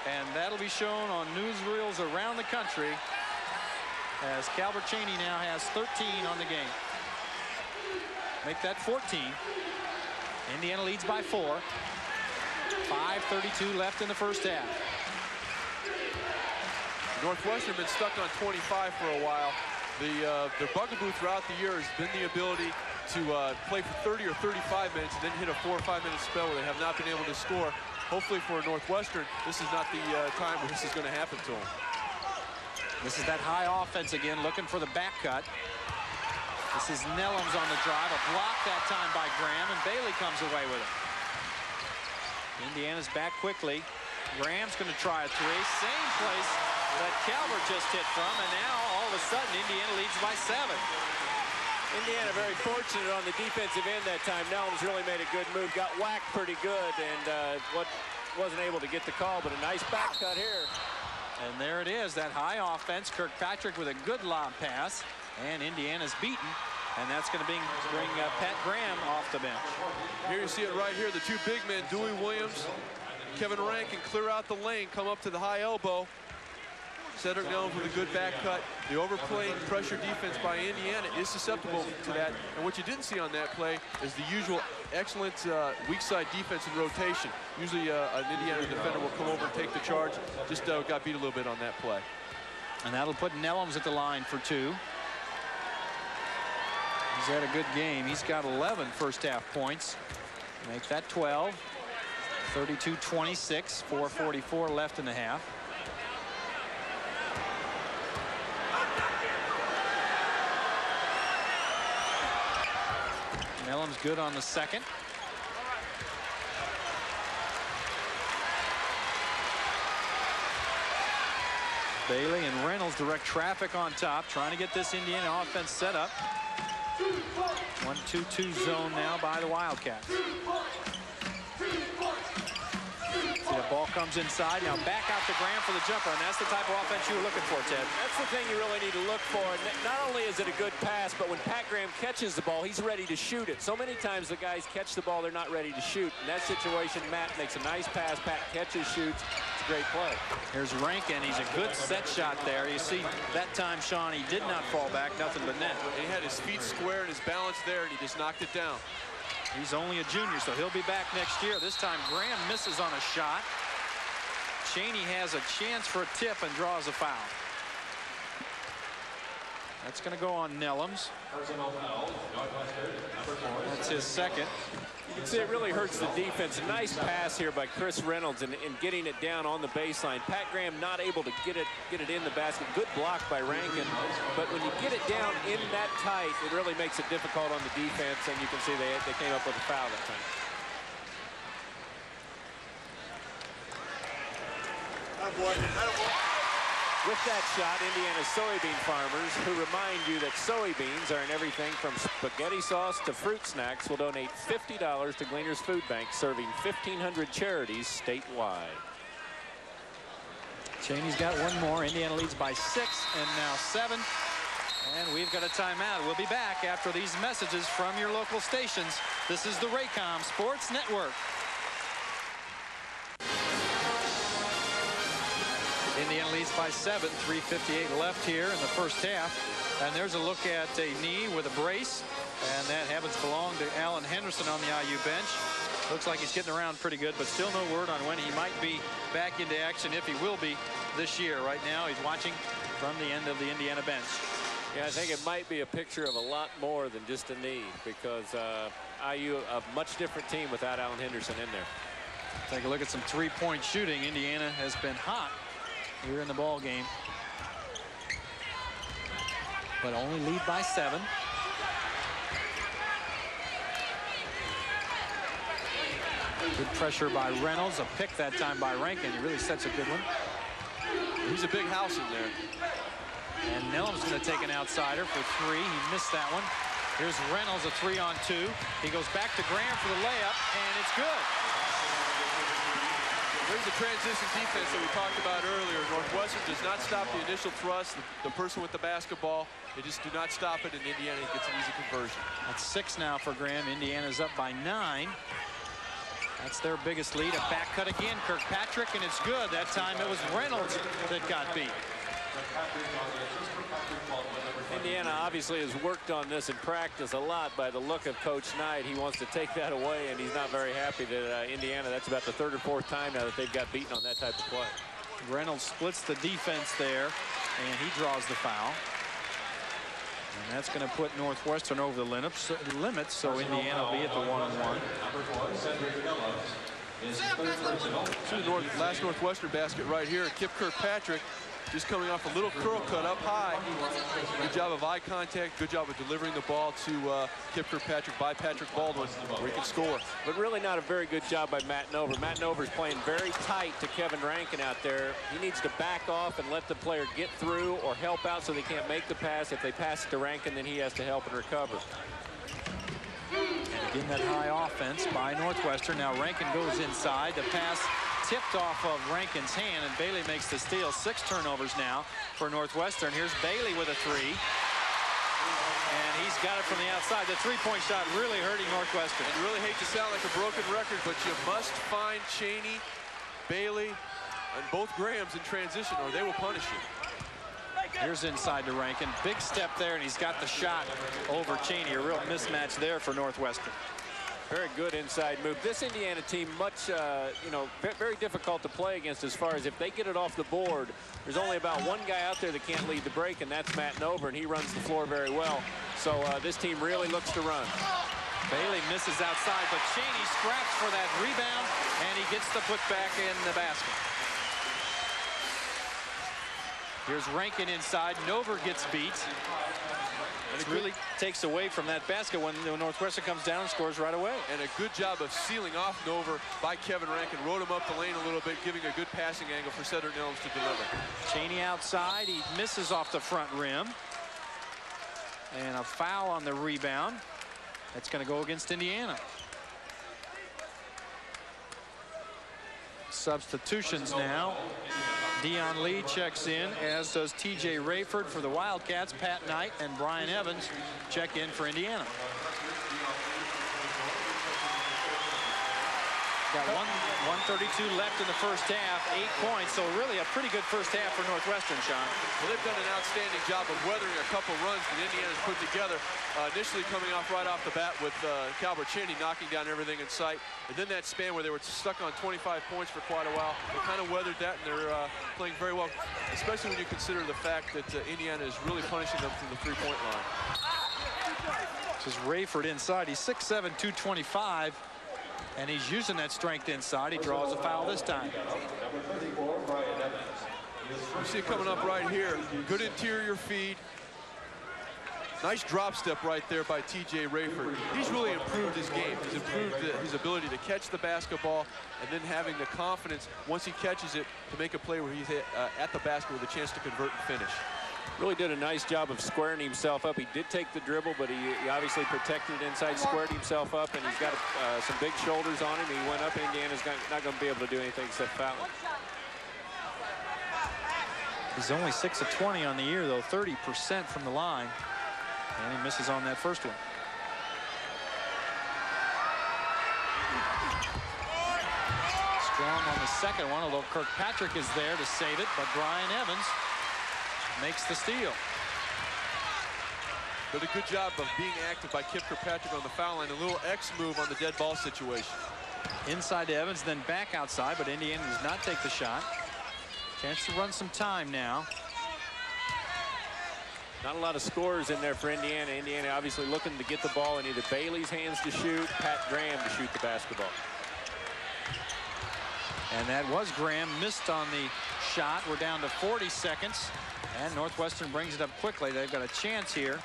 And that'll be shown on newsreels around the country as Calbert Cheaney now has 13 on the game. Make that 14. Indiana leads by 4. 5:32 left in the first half. Northwestern been stuck on 25 for a while. Their bugaboo throughout the year has been the ability to play for 30 or 35 minutes and then hit a 4 or 5 minute spell where they have not been able to score. Hopefully for Northwestern, this is not the time where this is going to happen to them. This is that high offense again, looking for the back cut. This is Nellums on the drive, a block that time by Graham, and Bailey comes away with it. Indiana's back quickly. Graham's going to try a three, same place that Calbert just hit from, and now all of a sudden Indiana leads by 7. Indiana very fortunate on the defensive end that time. Nellums really made a good move, got whacked pretty good, and wasn't able to get the call, but a nice back cut here. And there it is, that high offense. Kirkpatrick with a good lob pass, and Indiana's beaten, and that's going to bring Pat Graham off the bench. Here you see it right here, the two big men, Dewey Williams, Kevin Rankin, clear out the lane, come up to the high elbow. Cedric Nellums with a good back cut. The overplaying pressure defense by Indiana is susceptible to that. And what you didn't see on that play is the usual excellent weak side defense and rotation. Usually an Indiana defender will come over and take the charge. Just got beat a little bit on that play. And that'll put Nellums at the line for 2. He's had a good game. He's got 11 first half points. Make that 12. 32-26, 4:44 left in the half. Nellums good on the second. Bailey and Reynolds direct traffic on top, trying to get this Indiana offense set up. 1-2-2 zone now by the Wildcats. See, the ball comes inside. Now back out to Graham for the jumper, and that's the type of offense you were looking for, Ted. That's the thing you really need to look for. Not only is it a good pass, but when Pat Graham catches the ball, he's ready to shoot it. So many times the guys catch the ball, they're not ready to shoot. In that situation, Matt makes a nice pass. Pat catches, shoots. It's a great play. Here's Rankin. He's a good set shot there. You see, that time, Sean, he did not fall back. Nothing but net. He had his feet square and his balance there, and he just knocked it down. He's only a junior, so he'll be back next year. This time, Graham misses on a shot. Cheaney has a chance for a tip and draws a foul. That's going to go on Nellums. That's his second. You can see it really hurts the defense. A nice pass here by Chris Reynolds and getting it down on the baseline. Pat Graham not able to get it in the basket. Good block by Rankin. But when you get it down in that tight, it really makes it difficult on the defense. And you can see they came up with a foul that time. With that shot, Indiana soybean farmers, who remind you that soybeans are in everything from spaghetti sauce to fruit snacks, will donate $50 to Gleaners Food Bank, serving 1,500 charities statewide. Cheaney's got one more. Indiana leads by 6 and now 7. And we've got a timeout. We'll be back after these messages from your local stations. This is the Raycom Sports Network. Indiana leads by 7, 3:58 left here in the first half. And there's a look at a knee with a brace. And that happens to belong to Alan Henderson on the IU bench. Looks like he's getting around pretty good, but still no word on when he might be back into action, if he will be this year. Right now, he's watching from the end of the Indiana bench. Yeah, I think it might be a picture of a lot more than just a knee, because IU a much different team without Alan Henderson in there. Take a look at some three-point shooting. Indiana has been hot here in the ball game, but only lead by 7. Good pressure by Reynolds. A pick that time by Rankin. He really sets a good one. He's a big house in there. And Nellums going to take an outsider for 3. He missed that one. Here's Reynolds, a 3-on-2. He goes back to Graham for the layup, and it's good. Here's the transition defense that we talked about earlier. Northwestern does not stop the initial thrust, the person with the basketball. They just do not stop it, and Indiana gets an easy conversion. That's 6 now for Graham. Indiana's up by 9. That's their biggest lead. A back cut again, Kirkpatrick, and it's good. That time it was Reynolds that got beat. Indiana obviously has worked on this in practice a lot. By the look of Coach Knight, he wants to take that away, and he's not very happy that Indiana, that's about the 3rd or 4th time now that they've got beaten on that type of play. Reynolds splits the defense there, and he draws the foul. And that's going to put Northwestern over the limits, so Indiana will be at the 1-1. Last Northwestern basket right here. Kip Kirkpatrick just coming off a little curl cut up high. Good job of eye contact. Good job of delivering the ball to Kip Kirkpatrick by Patrick Baldwin, where he can score. But really not a very good job by Matt Nover. Matt Nover's playing very tight to Kevin Rankin out there. He needs to back off and let the player get through or help out so they can't make the pass. If they pass it to Rankin, then he has to help and recover. And again, that high offense by Northwestern. Now Rankin goes inside. The pass tipped off of Rankin's hand, and Bailey makes the steal. 6 turnovers now for Northwestern. Here's Bailey with a 3. And he's got it from the outside. The 3-point shot really hurting Northwestern. I really hate to sound like a broken record, but you must find Cheaney, Bailey, and both Grahams in transition, or they will punish you. Here's inside to Rankin. Big step there, and he's got the shot over Cheaney. A real mismatch there for Northwestern. Very good inside move. This Indiana team, much, very difficult to play against as far as if they get it off the board. There's only about one guy out there that can't lead the break, and that's Matt Nover, and he runs the floor very well. So this team really looks to run. Bailey misses outside, but Cheaney scraps for that rebound, and he gets the putback in the basket. Here's Rankin inside. Nover gets beat. It really takes away from that basket when Northwestern comes down and scores right away. And a good job of sealing off Nover by Kevin Rankin. Rode him up the lane a little bit, giving a good passing angle for Cedric Nelms to deliver. Cheaney outside. He misses off the front rim. And a foul on the rebound. That's going to go against Indiana. Substitutions now. Dion Lee checks in, as does TJ Rayford for the Wildcats. Pat Knight and Brian Evans check in for Indiana. Got 1:32 left in the first half, 8 points, so really a pretty good first half for Northwestern, Sean. Well, they've done an outstanding job of weathering a couple runs that Indiana's put together. Initially coming off right off the bat with Calbert Cheaney knocking down everything in sight. And then that span where they were stuck on 25 points for quite a while. They kind of weathered that, and they're playing very well, especially when you consider the fact that Indiana is really punishing them from the 3-point line. This is Rayford inside. He's 6'7", 225. And he's using that strength inside. He draws a foul this time. You see it coming up right here. Good interior feed. Nice drop step right there by TJ Rayford. He's really improved his game. He's improved his ability to catch the basketball and then having the confidence once he catches it to make a play where he's at the basket with a chance to convert and finish. Really did a nice job of squaring himself up. He did take the dribble, but he obviously protected it inside, squared himself up, and he's got some big shoulders on him. He went up, and Indiana's not going to be able to do anything except foul him. He's only 6 of 20 on the year, though, 30% from the line. And he misses on that first one. Strong on the second one, although Kirkpatrick is there to save it, but Brian Evans makes the steal. But a good job of being active by Kip Kirkpatrick on the foul line. A little X move on the dead ball situation. Inside to Evans, then back outside, but Indiana does not take the shot. Chance to run some time now. Not a lot of scorers in there for Indiana. Indiana obviously looking to get the ball in either Bailey's hands to shoot, Pat Graham to shoot the basketball. And that was Graham, missed on the shot. We're down to 40 seconds. And Northwestern brings it up quickly. They've got a chance here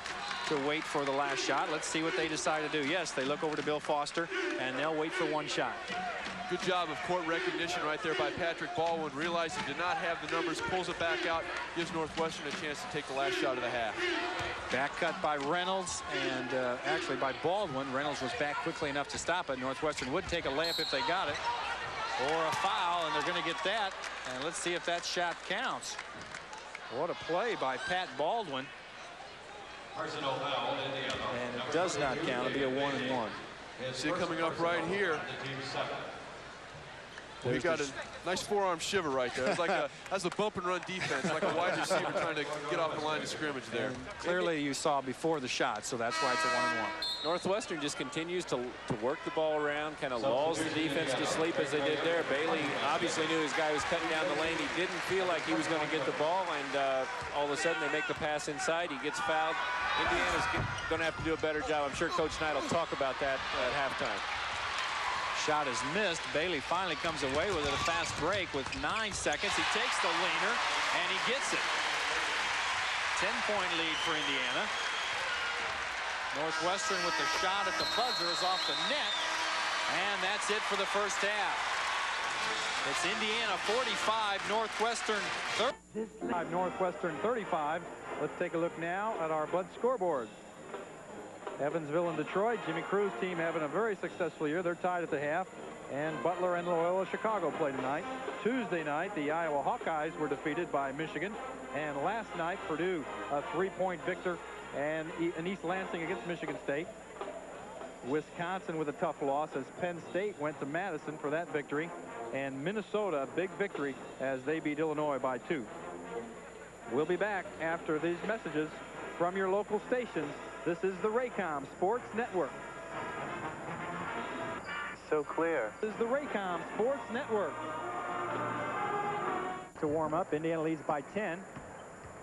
to wait for the last shot. Let's see what they decide to do. Yes, they look over to Bill Foster, and they'll wait for one shot. Good job of court recognition right there by Patrick Baldwin. Realized he did not have the numbers, pulls it back out, gives Northwestern a chance to take the last shot of the half. Back cut by Reynolds, and actually by Baldwin. Reynolds was back quickly enough to stop it. Northwestern would take a layup if they got it. or a foul, and they're going to get that. And let's see if that shot counts. What a play by Pat Baldwin. And it does not count. It'll be a 1-and-1. See it coming up right here. He got a nice forearm shiver right there. It's like that's a bump and run defense, like a wide receiver trying to get off the line of scrimmage there. And clearly you saw before the shot, so that's why it's a 1-and-1. Northwestern just continues to work the ball around, kind of lulls the defense to sleep as they did there. Bailey obviously knew his guy was cutting down the lane. He didn't feel like he was going to get the ball, and all of a sudden they make the pass inside. He gets fouled. Indiana's going to have to do a better job. I'm sure Coach Knight will talk about that at halftime. Shot is missed. Bailey finally comes away with it. A fast break with 9 seconds. He takes the leaner, and he gets it. 10-point lead for Indiana. Northwestern with the shot at the buzzer is off the net, and that's it for the first half. It's Indiana 45, Northwestern 35. Northwestern 35. Let's take a look now at our Bud scoreboard. Evansville and Detroit, Jimmy Crew's team having a very successful year. They're tied at the half. And Butler and Loyola Chicago play tonight. Tuesday night, the Iowa Hawkeyes were defeated by Michigan. And last night, Purdue, a 3-point victor, and East Lansing against Michigan State. Wisconsin with a tough loss as Penn State went to Madison for that victory. And Minnesota, a big victory as they beat Illinois by 2. We'll be back after these messages from your local stations. This is the Raycom Sports Network. So clear. This is the Raycom Sports Network. To warm up, Indiana leads by 10.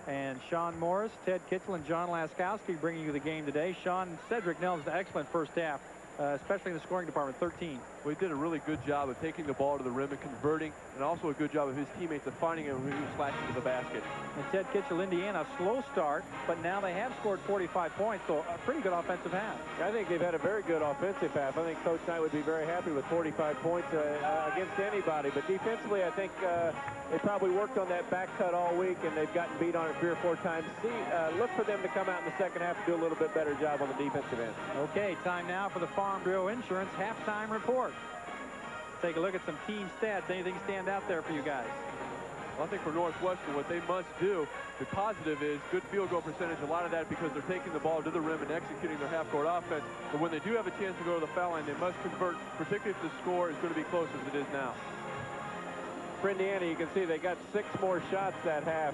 And Sean Morris, Ted Kitchell, and John Laskowski bringing you the game today. Sean, Cedric Nell's an excellent first half, especially in the scoring department, 13. Well, he did a really good job of taking the ball to the rim and converting, and also a good job of his teammates of finding him when he was slashing to the basket. And Ted Kitchell, Indiana, slow start, but now they have scored 45 points, so a pretty good offensive half. I think they've had a very good offensive half. I think Coach Knight would be very happy with 45 points against anybody. But defensively, I think they probably worked on that back cut all week, and they've gotten beat on it 3 or 4 times. Look for them to come out in the second half and do a little bit better job on the defensive end. Okay, time now for the Farm Bureau Insurance halftime report. Take a look at some team stats. Anything stand out there for you guys? Well, I think for Northwestern, what they must do, the positive is good field goal percentage. A lot of that because they're taking the ball to the rim and executing their half-court offense. But when they do have a chance to go to the foul line, they must convert, particularly if the score is going to be close as it is now. For Indiana, you can see they got 6 more shots that half.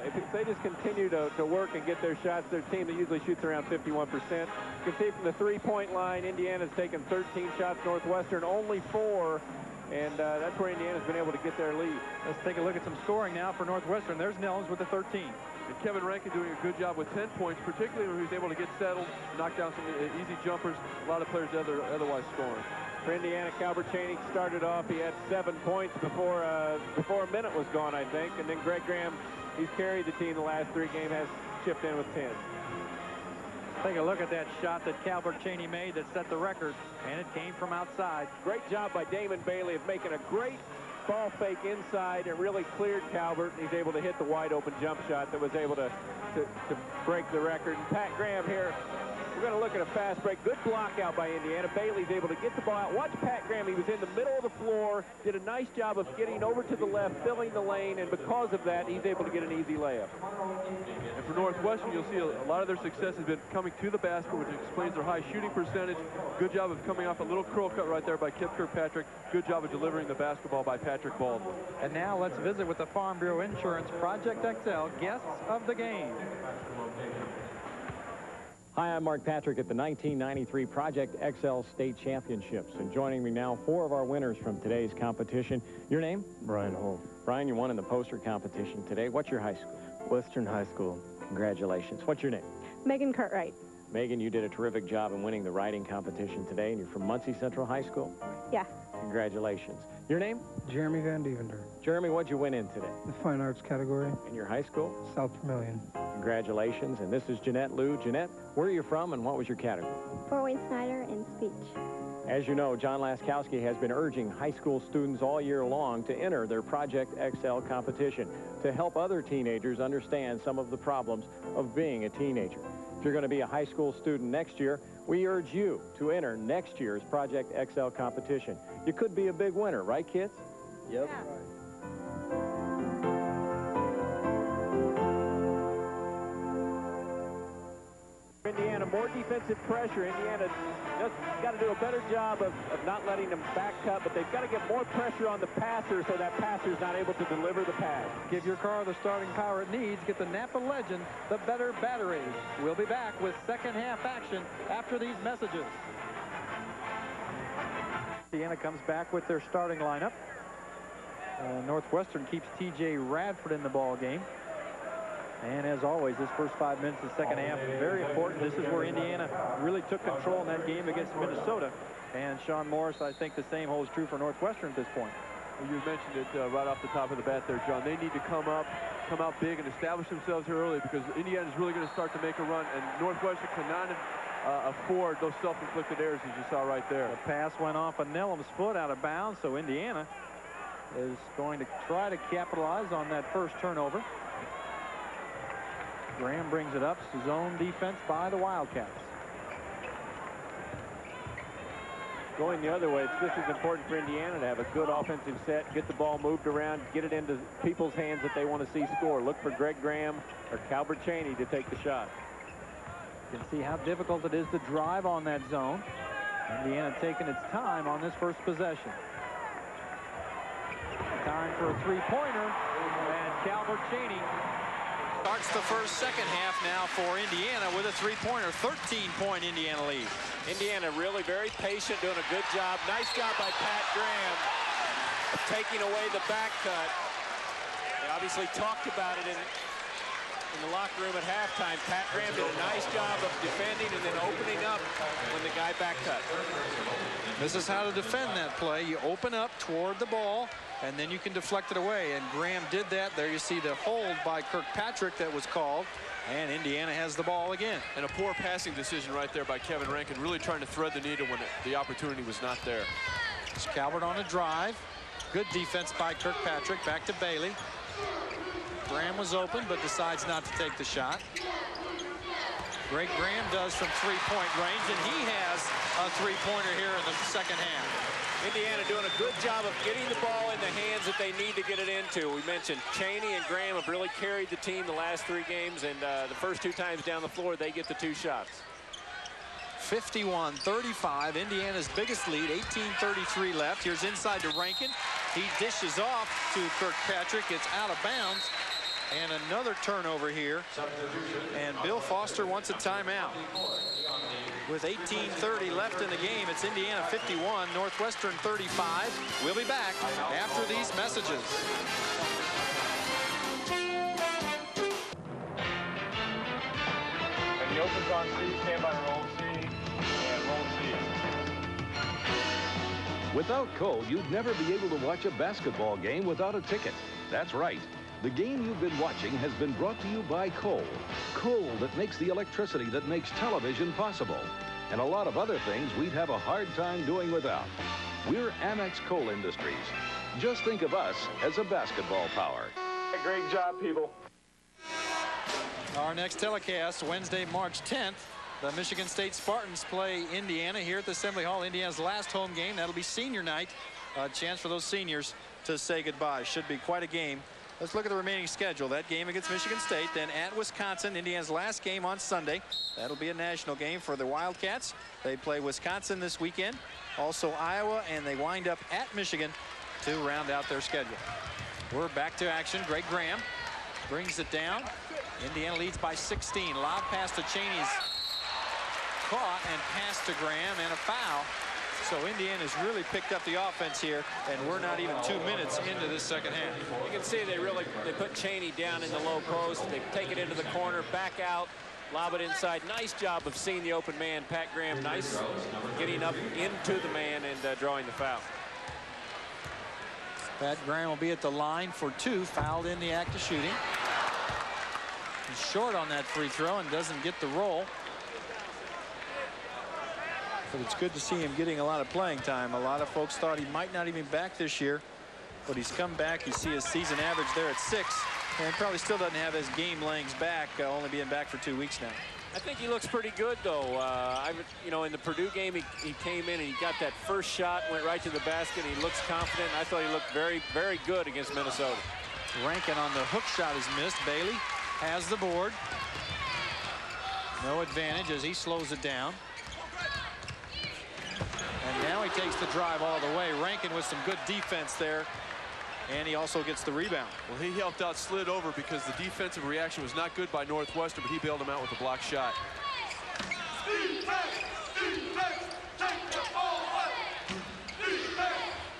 If they just continue to work and get their shots, their team that usually shoots around 51%. You can see from the 3-point line, Indiana's taken 13 shots, Northwestern only 4. And that's where Indiana's been able to get their lead. Let's take a look at some scoring now for Northwestern. There's Nellens with the 13. And Kevin Rankin doing a good job with 10 points, particularly when he was able to get settled, knock down some easy jumpers. A lot of players otherwise scoring. For Indiana, Calbert Cheaney started off. He had 7 points before a minute was gone, I think. And then Greg Graham, he's carried the team the last 3 games, has chipped in with 10. Take a look at that shot that Calbert Cheaney made that set the record, and it came from outside. Great job by Damon Bailey of making a great ball fake inside and really cleared Calbert. He's able to hit the wide open jump shot that was able to break the record. And Pat Graham here, we're going to look at a fast break. Good block out by Indiana. Bailey's able to get the ball out. Watch Pat Graham. He was in the middle of the floor, did a nice job of getting over to the left, filling the lane, and because of that, he's able to get an easy layup. And for Northwestern, you'll see a lot of their success has been coming to the basket, which explains their high shooting percentage. Good job of coming off a little curl cut right there by Kip Kirkpatrick. Good job of delivering the basketball by Patrick Baldwin. And now let's visit with the Farm Bureau Insurance Project XL guests of the game. Hi, I'm Mark Patrick at the 1993 Project XL State Championships. And joining me now, 4 of our winners from today's competition. Your name? Brian Holt. Brian, you won in the poster competition today. What's your high school? Western High School. Congratulations. What's your name? Megan Cartwright. Megan, you did a terrific job in winning the writing competition today, and you're from Muncie Central High School? Yeah. Congratulations. Your name? Jeremy Van Devender. Jeremy, what'd you win in today? The Fine Arts category. In your high school? South Vermilion. Congratulations. And this is Jeanette Liu. Jeanette, where are you from and what was your category? Fort Wayne Snyder in speech. As you know, John Laskowski has been urging high school students all year long to enter their Project XL competition to help other teenagers understand some of the problems of being a teenager. If you're going to be a high school student next year, we urge you to enter next year's Project XL competition. You could be a big winner, right, kids? Yep. Indiana, more defensive pressure. Indiana just got to do a better job of not letting them back cut, but they've got to get more pressure on the passer so that passer's not able to deliver the pass. Give your car the starting power it needs. Get the Napa Legend, the better battery. We'll be back with second half action after these messages. Indiana comes back with their starting lineup. Northwestern keeps T.J. Radford in the ball game. And as always, this first 5 minutes of the second half is very important. This is where Indiana really took control in that game against Minnesota. And Sean Morris, I think the same holds true for Northwestern at this point. Well, you mentioned it right off the top of the bat there, John. They need to come out big and establish themselves here early, because Indiana's really going to start to make a run, and Northwestern cannot afford those self-inflicted errors as you saw right there. The pass went off a Nelum's foot out of bounds, so Indiana is going to try to capitalize on that first turnover. Graham brings it up. Zone defense by the Wildcats. Going the other way, it's just as important for Indiana to have a good offensive set, get the ball moved around, get it into people's hands that they want to see score. Look for Greg Graham or Calbert Cheaney to take the shot. You can see how difficult it is to drive on that zone. Indiana taking its time on this first possession. Time for a three-pointer, and Calbert Cheaney starts the second half now for Indiana with a three-pointer. 13-point Indiana lead. Indiana really very patient, doing a good job. Nice job by Pat Graham of taking away the back cut. They obviously talked about it in the locker room at halftime. Pat Graham did a nice job of defending and then opening up when the guy back cut. This is how to defend that play. You open up toward the ball, and then you can deflect it away. And Graham did that. There you see the hold by Kirkpatrick that was called. And Indiana has the ball again. And a poor passing decision right there by Kevin Rankin, really trying to thread the needle when the opportunity was not there. It's Calbert on a drive. Good defense by Kirkpatrick. Back to Bailey. Graham was open, but decides not to take the shot. Greg Graham does from three-point range, and he has a three-pointer here in the second half. Indiana doing a good job of getting the ball in the hands that they need to get it into. We mentioned Cheaney and Graham have really carried the team the last three games, and the first two times down the floor, they get the two shots. 51-35, Indiana's biggest lead, 18:33 left. Here's inside to Rankin. He dishes off to Kirkpatrick. It's out of bounds. And another turnover here. And Bill Foster wants a timeout. With 18:30 left in the game, it's Indiana 51, Northwestern 35. We'll be back after these messages. And the opens on C, stand by roll C, and roll C. Without Cole, you'd never be able to watch a basketball game without a ticket. That's right. The game you've been watching has been brought to you by coal. Coal that makes the electricity that makes television possible. And a lot of other things we'd have a hard time doing without. We're Amex Coal Industries. Just think of us as a basketball power. Great job, people. Our next telecast, Wednesday, March 10th. The Michigan State Spartans play Indiana here at the Assembly Hall. Indiana's last home game. That'll be senior night. A chance for those seniors to say goodbye. Should be quite a game. Let's look at the remaining schedule. That game against Michigan State, then at Wisconsin, Indiana's last game on Sunday. That'll be a national game for the Wildcats. They play Wisconsin this weekend, also Iowa, and they wind up at Michigan to round out their schedule. We're back to action. Greg Graham brings it down. Indiana leads by 16. Lob pass to Cheaney's caught, and pass to Graham, and a foul. So Indiana's really picked up the offense here, and we're not even 2 minutes into this second half. You can see they put Cheaney down in the low post. They take it into the corner, back out, lob it inside. Nice job of seeing the open man. Pat Graham, nice getting up into the man and drawing the foul. Pat Graham will be at the line for two, fouled in the act of shooting. He's short on that free throw and doesn't get the roll. But it's good to see him getting a lot of playing time. A lot of folks thought he might not even be back this year, but he's come back. You see his season average there at 6, and probably still doesn't have his game lengths back, only being back for 2 weeks now. I think he looks pretty good, though. You know, in the Purdue game, he came in and he got that first shot, went right to the basket. He looks confident. I thought he looked very, very good against Minnesota. Rankin on the hook shot is missed. Bailey has the board. No advantage as he slows it down. And now he takes the drive all the way. Rankin with some good defense there. And he also gets the rebound. Well, he helped out, slid over because the defensive reaction was not good by Northwestern, but he bailed him out with a block shot.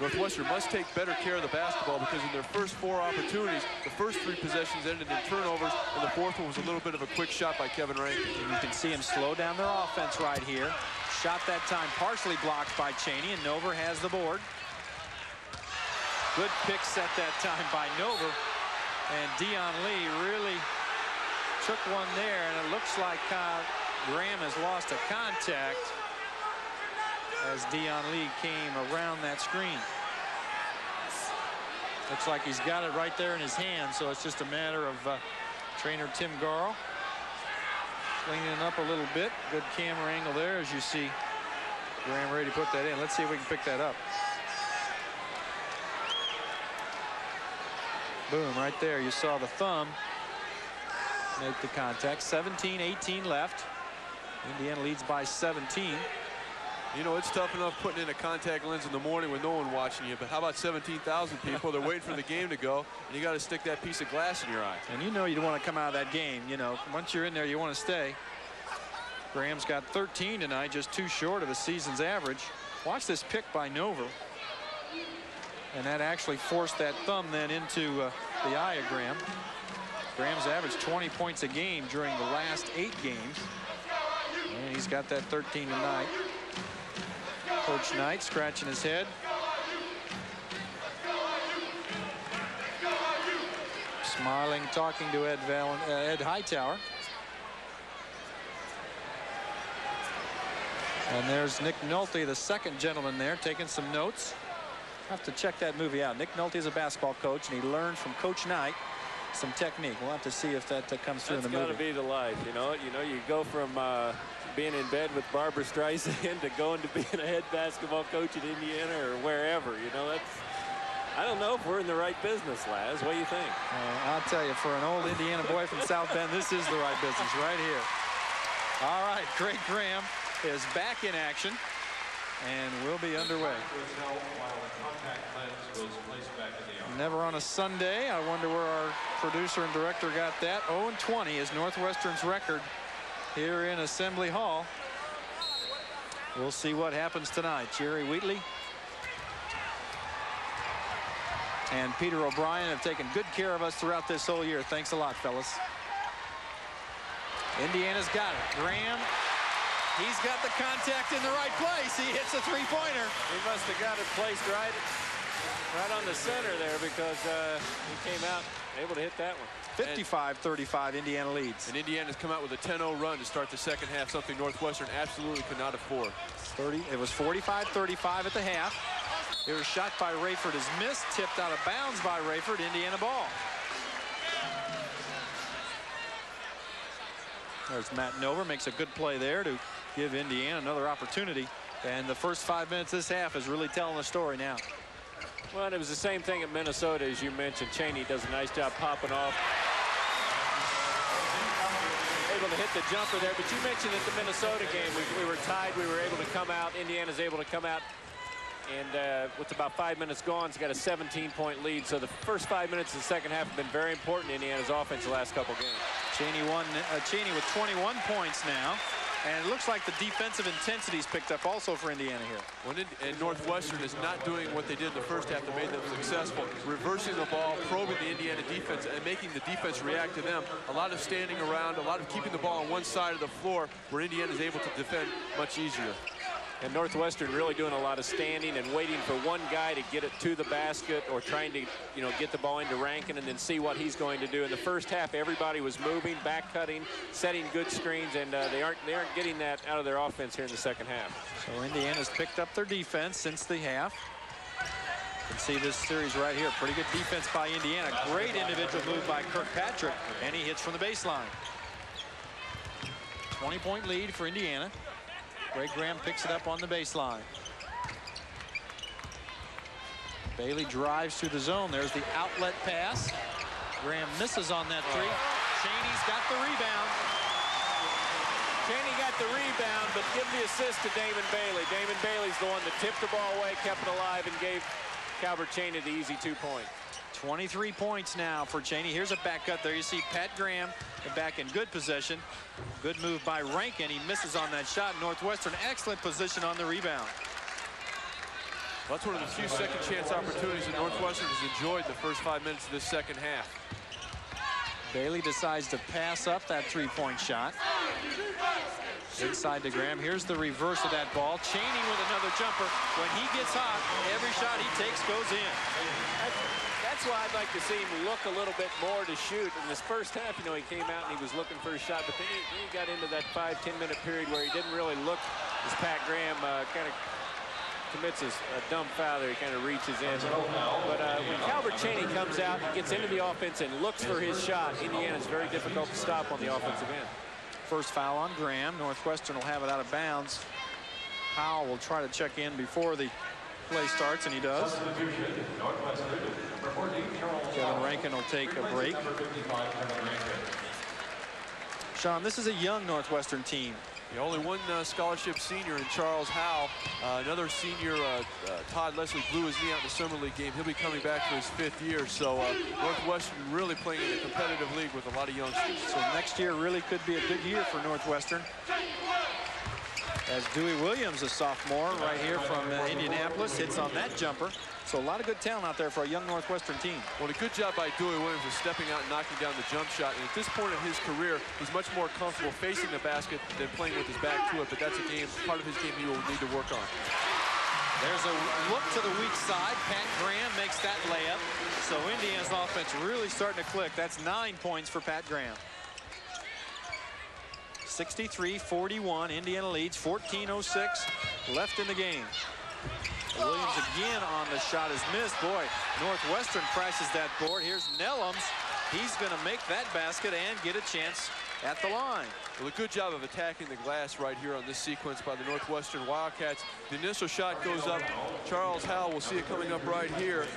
Northwestern must take better care of the basketball because in their first 4 opportunities, the first 3 possessions ended in turnovers, and the 4th one was a little bit of a quick shot by Kevin Rankin. And you can see him slow down their offense right here. Shot that time partially blocked by Cheaney, and Nover has the board. Good pick set that time by Nover. And Dion Lee really took one there, and it looks like Graham has lost a contact as Dion Lee came around that screen. Looks like he's got it right there in his hand, so it's just a matter of trainer Tim Garl cleaning it up a little bit. Good camera angle there as you see Graham ready to put that in. Let's see if we can pick that up. Boom, right there. You saw the thumb make the contact. 17-18 left. Indiana leads by 17. You know, it's tough enough putting in a contact lens in the morning with no one watching you, but how about 17,000 people? They're waiting for the game to go, and you got to stick that piece of glass in your eye. And you know you don't want to come out of that game. You know, once you're in there, you want to stay. Graham's got 13 tonight, just 2 short of the season's average. Watch this pick by Nover. And that actually forced that thumb then into the eye of Graham. Graham's averaged 20 points a game during the last 8 games. And he's got that 13 tonight. Coach Knight scratching his head. Smiling, talking to Ed Hightower. And there's Nick Nolte, the second gentleman there, taking some notes. Have to check that movie out. Nick Nolte is a basketball coach, and he learned from Coach Knight some technique. We'll have to see if that comes through in the movie. That's got to be the life, you know. You go from being in bed with Barbara Streisand to going to being a head basketball coach at Indiana or wherever. You know, I don't know if we're in the right business, Laz. What do you think? I'll tell you, for an old Indiana boy from South Bend, this is the right business right here. All right, Greg Graham is back in action, and we'll be underway. Never on a Sunday. I wonder where our producer and director got that. 0-20 is Northwestern's record here in Assembly Hall. We'll see what happens tonight. Jerry Wheatley and Peter O'Brien have taken good care of us throughout this whole year. Thanks a lot, fellas. Indiana's got it. Graham, he's got the contact in the right place. He hits a 3-pointer. He must have got it placed right on the center there because he came out able to hit that one. 55-35, Indiana leads. And Indiana's come out with a 10-0 run to start the second half, something Northwestern absolutely could not afford. It was 45-35 at the half. It was shot by Rayford is missed, tipped out of bounds by Rayford. Indiana ball. There's Matt Nover, makes a good play there to give Indiana another opportunity. And the first 5 minutes of this half is really telling the story now. Well, and it was the same thing at Minnesota, as you mentioned. Cheaney does a nice job popping off. Able to hit the jumper there. But you mentioned at the Minnesota game, we were tied. We were able to come out. Indiana's able to come out. And with about 5 minutes gone, it's got a 17-point lead. So the first 5 minutes of the second half have been very important in Indiana's offense the last couple games. Cheaney with 21 points now. And it looks like the defensive intensity's picked up also for Indiana here. And Northwestern is not doing what they did in the first half that made them successful. Reversing the ball, probing the Indiana defense, and making the defense react to them. A lot of standing around, a lot of keeping the ball on one side of the floor where Indiana is able to defend much easier. And Northwestern really doing a lot of standing and waiting for one guy to get it to the basket or trying to, get the ball into Rankin and then see what he's going to do. In the first half, everybody was moving, back cutting, setting good screens, and they aren't getting that out of their offense here in the second half. So Indiana's picked up their defense since the half. You can see this series right here. Pretty good defense by Indiana. Great individual move by Kirkpatrick, and he hits from the baseline. 20-point lead for Indiana. Greg Graham picks it up on the baseline. Bailey drives through the zone. There's the outlet pass. Graham misses on that three. Cheaney's got the rebound. Cheaney got the rebound, but give the assist to Damon Bailey. Damon Bailey's the one that tipped the ball away, kept it alive, and gave Calbert Cheaney the easy 2-point. 23 points now for Cheaney. Here's a back cut there. You see Pat Graham back in good possession. Good move by Rankin. He misses on that shot. Northwestern, excellent position on the rebound. Well, that's one of the few second chance opportunities that Northwestern has enjoyed in the first 5 minutes of this second half. Bailey decides to pass up that 3-point shot. Inside to Graham. Here's the reverse of that ball. Cheaney with another jumper. When he gets hot, every shot he takes goes in. That's why I'd like to see him look a little bit more to shoot. In this first half, you know, he came out and he was looking for a shot, but then he got into that 5-10 minute period where he didn't really look as Pat Graham kind of commits a dumb foul there. He kind of reaches in. But when Calbert Cheaney comes out and gets into the offense and looks for his shot, Indiana's very difficult to stop on the offensive end. First foul on Graham. Northwestern will have it out of bounds. Powell will try to check in before the play starts, and he does. Kevin Rankin will take a break. Sean, this is a young Northwestern team. Yeah, only one scholarship senior in Charles Howell. Another senior, Todd Leslie, blew his knee out in the Summer League game. He'll be coming back for his 5th year. So Northwestern really playing in a competitive league with a lot of youngsters. So next year really could be a good year for Northwestern. As Dewey Williams, a sophomore, right here from Indianapolis, hits on that jumper. So a lot of good talent out there for a young Northwestern team. Well, a good job by Dewey Williams of stepping out and knocking down the jump shot. And at this point in his career, he's much more comfortable facing the basket than playing with his back to it. But that's a game, part of his game he will need to work on. There's a look to the weak side. Pat Graham makes that layup. So Indiana's offense really starting to click. That's 9 points for Pat Graham. 63-41. Indiana leads. 14:06 left in the game. Williams again on the shot is missed. Boy, Northwestern crashes that board. Here's Nellums. He's going to make that basket and get a chance at the line. Well, a good job of attacking the glass right here on this sequence by the Northwestern Wildcats. The initial shot goes up. Charles Howell, will see it coming up right here.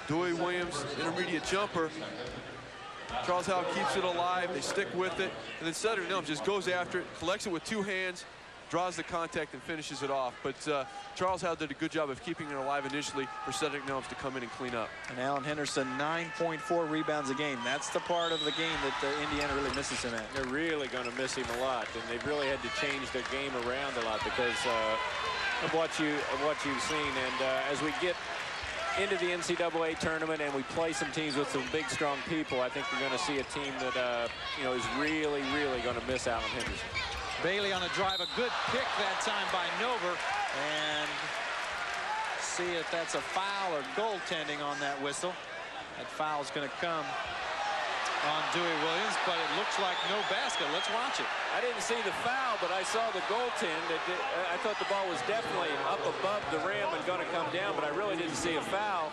Dewey Williams, intermediate jumper. Charles Howell keeps it alive. They stick with it. And then Cedric Nellums just goes after it, collects it with 2 hands, draws the contact, and finishes it off. But Charles Howell did a good job of keeping it alive initially for Cedric Nellums to come in and clean up. And Alan Henderson, 9.4 rebounds a game. That's the part of the game that Indiana really misses him at. They're really going to miss him a lot, and they've really had to change their game around a lot because of what you've seen. And as we get into the NCAA tournament and we play some teams with some big, strong people, I think we're going to see a team that you know, is really, really going to miss Alan Henderson. Bailey on a drive, a good pick that time by Nover, and see if that's a foul or goaltending on that whistle. That foul's going to come on Dewey Williams, but it looks like no basket. Let's watch it. I didn't see the foul, but I saw the goaltend. I thought the ball was definitely up above the rim and going to come down, but I really didn't see a foul.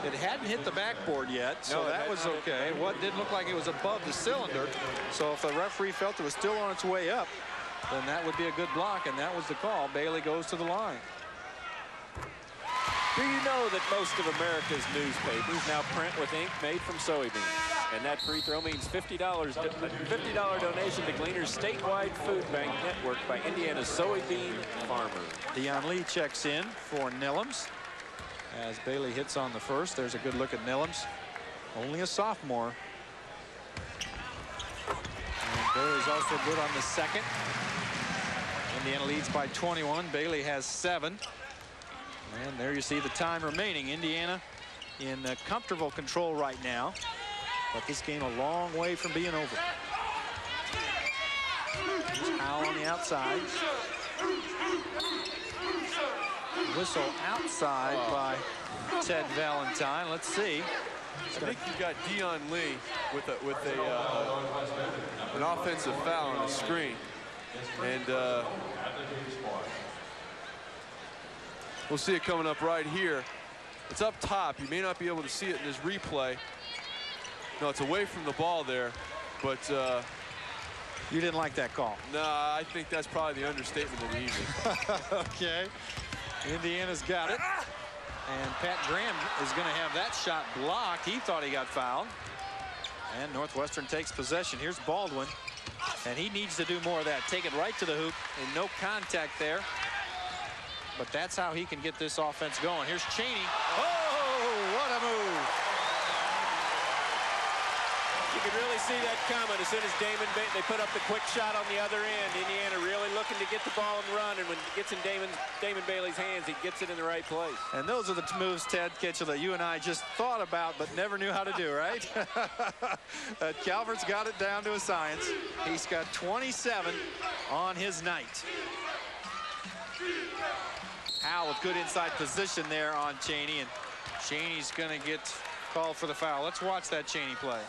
It hadn't hit the backboard yet, so that was okay. What didn't look like it was above the cylinder. So if the referee felt it was still on its way up, then that would be a good block, and that was the call. Bailey goes to the line. Do you know that most of America's newspapers now print with ink made from soybeans? And that free throw means $50 donation to Gleaner's statewide food bank network by Indiana's soybean farmers. Dion Lee checks in for Nellums. As Bailey hits on the first, there's a good look at Nellums. Only a sophomore. And Bailey's also good on the second. Indiana leads by 21. Bailey has 7. And there you see the time remaining. Indiana in comfortable control right now. But this game a long way from being over. Howell on the outside. Whistle outside by Ted Valentine. Let's see. I think you got Dion Lee with an offensive foul on the screen, and we'll see it coming up right here. It's up top. You may not be able to see it in this replay. No, it's away from the ball there, but You didn't like that call? No, I think that's probably the understatement of the evening. Okay. Indiana's got it. And Pat Graham is going to have that shot blocked. He thought he got fouled. And Northwestern takes possession. Here's Baldwin. And he needs to do more of that. Take it right to the hoop. And no contact there. But that's how he can get this offense going. Here's Cheaney. Oh, what a move. You can really see that coming as soon as they put up the quick shot on the other end. Indiana really looking to get the ball and run, and when it gets in Damon Bailey's hands, he gets it in the right place. And those are the moves, Ted Kitchell, that you and I just thought about but never knew how to do, right? Calvert's got it down to a science. He's got 27 on his night. Howe with good inside position there on Cheaney, and Cheaney's going to get called for the foul. Let's watch that Cheaney play.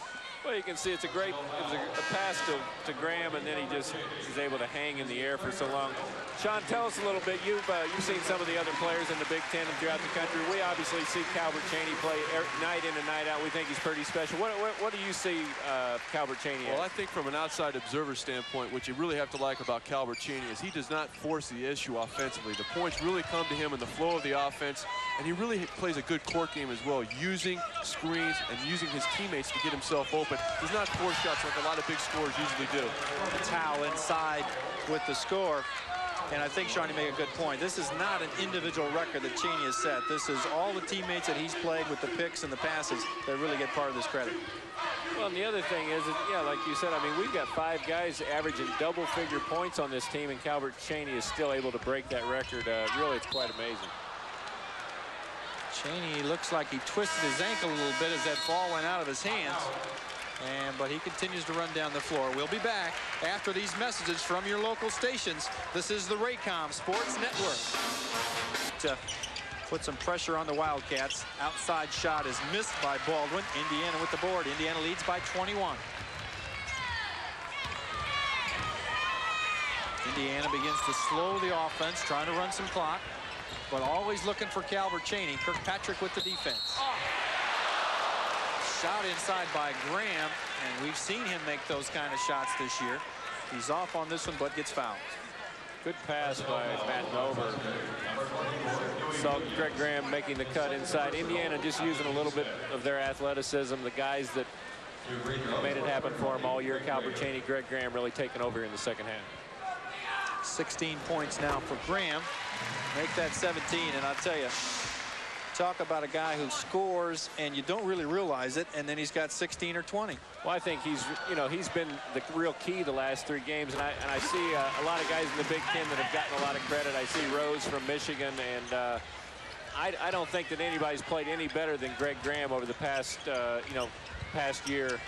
Well, you can see it was a pass to Graham, and then he just is able to hang in the air for so long. Sean, tell us a little bit. You've seen some of the other players in the Big Ten and throughout the country. We obviously see Calbert Cheaney play night in and night out. We think he's pretty special. What do you see Calbert Cheaney Well, I think from an outside observer standpoint, what you really have to like about Calbert Cheaney is he does not force the issue offensively. The points really come to him in the flow of the offense, and he really plays a good court game as well, using screens and using his teammates to get himself open. Does not force shots like a lot of big scorers usually do. It's Howe inside with the score. And I think, Sean, you make a good point. This is not an individual record that Cheaney has set. This is all the teammates that he's played with the picks and the passes that really get part of this credit. Well, and the other thing is, yeah, like you said, I mean, we've got 5 guys averaging double-figure points on this team, and Calbert Cheaney is still able to break that record. Really, it's quite amazing. Cheaney looks like he twisted his ankle a little bit as that ball went out of his hands. But he continues to run down the floor. We'll be back after these messages from your local stations. This is the Raycom Sports Network. To put some pressure on the Wildcats. Outside shot is missed by Baldwin. Indiana with the board. Indiana leads by 21. Indiana begins to slow the offense, trying to run some clock, but always looking for Calbert Cheaney. Kirkpatrick with the defense. Shot inside by Graham, and we've seen him make those kind of shots this year. He's off on this one, but gets fouled. Good pass by Matt Nover. Saw Greg Graham making the cut inside. Indiana just using a little bit of their athleticism. The guys that made it happen for him all year, Calbert Cheaney, Greg Graham, really taking over in the second half. 16 points now for Graham. Make that 17, and I'll tell you, talk about a guy who scores and you don't really realize it, and then he's got 16 or 20. Well, I think he's been the real key the last 3 games, and I see a lot of guys in the Big Ten that have gotten a lot of credit. I see Rose from Michigan, and I don't think that anybody's played any better than Greg Graham over the past past year,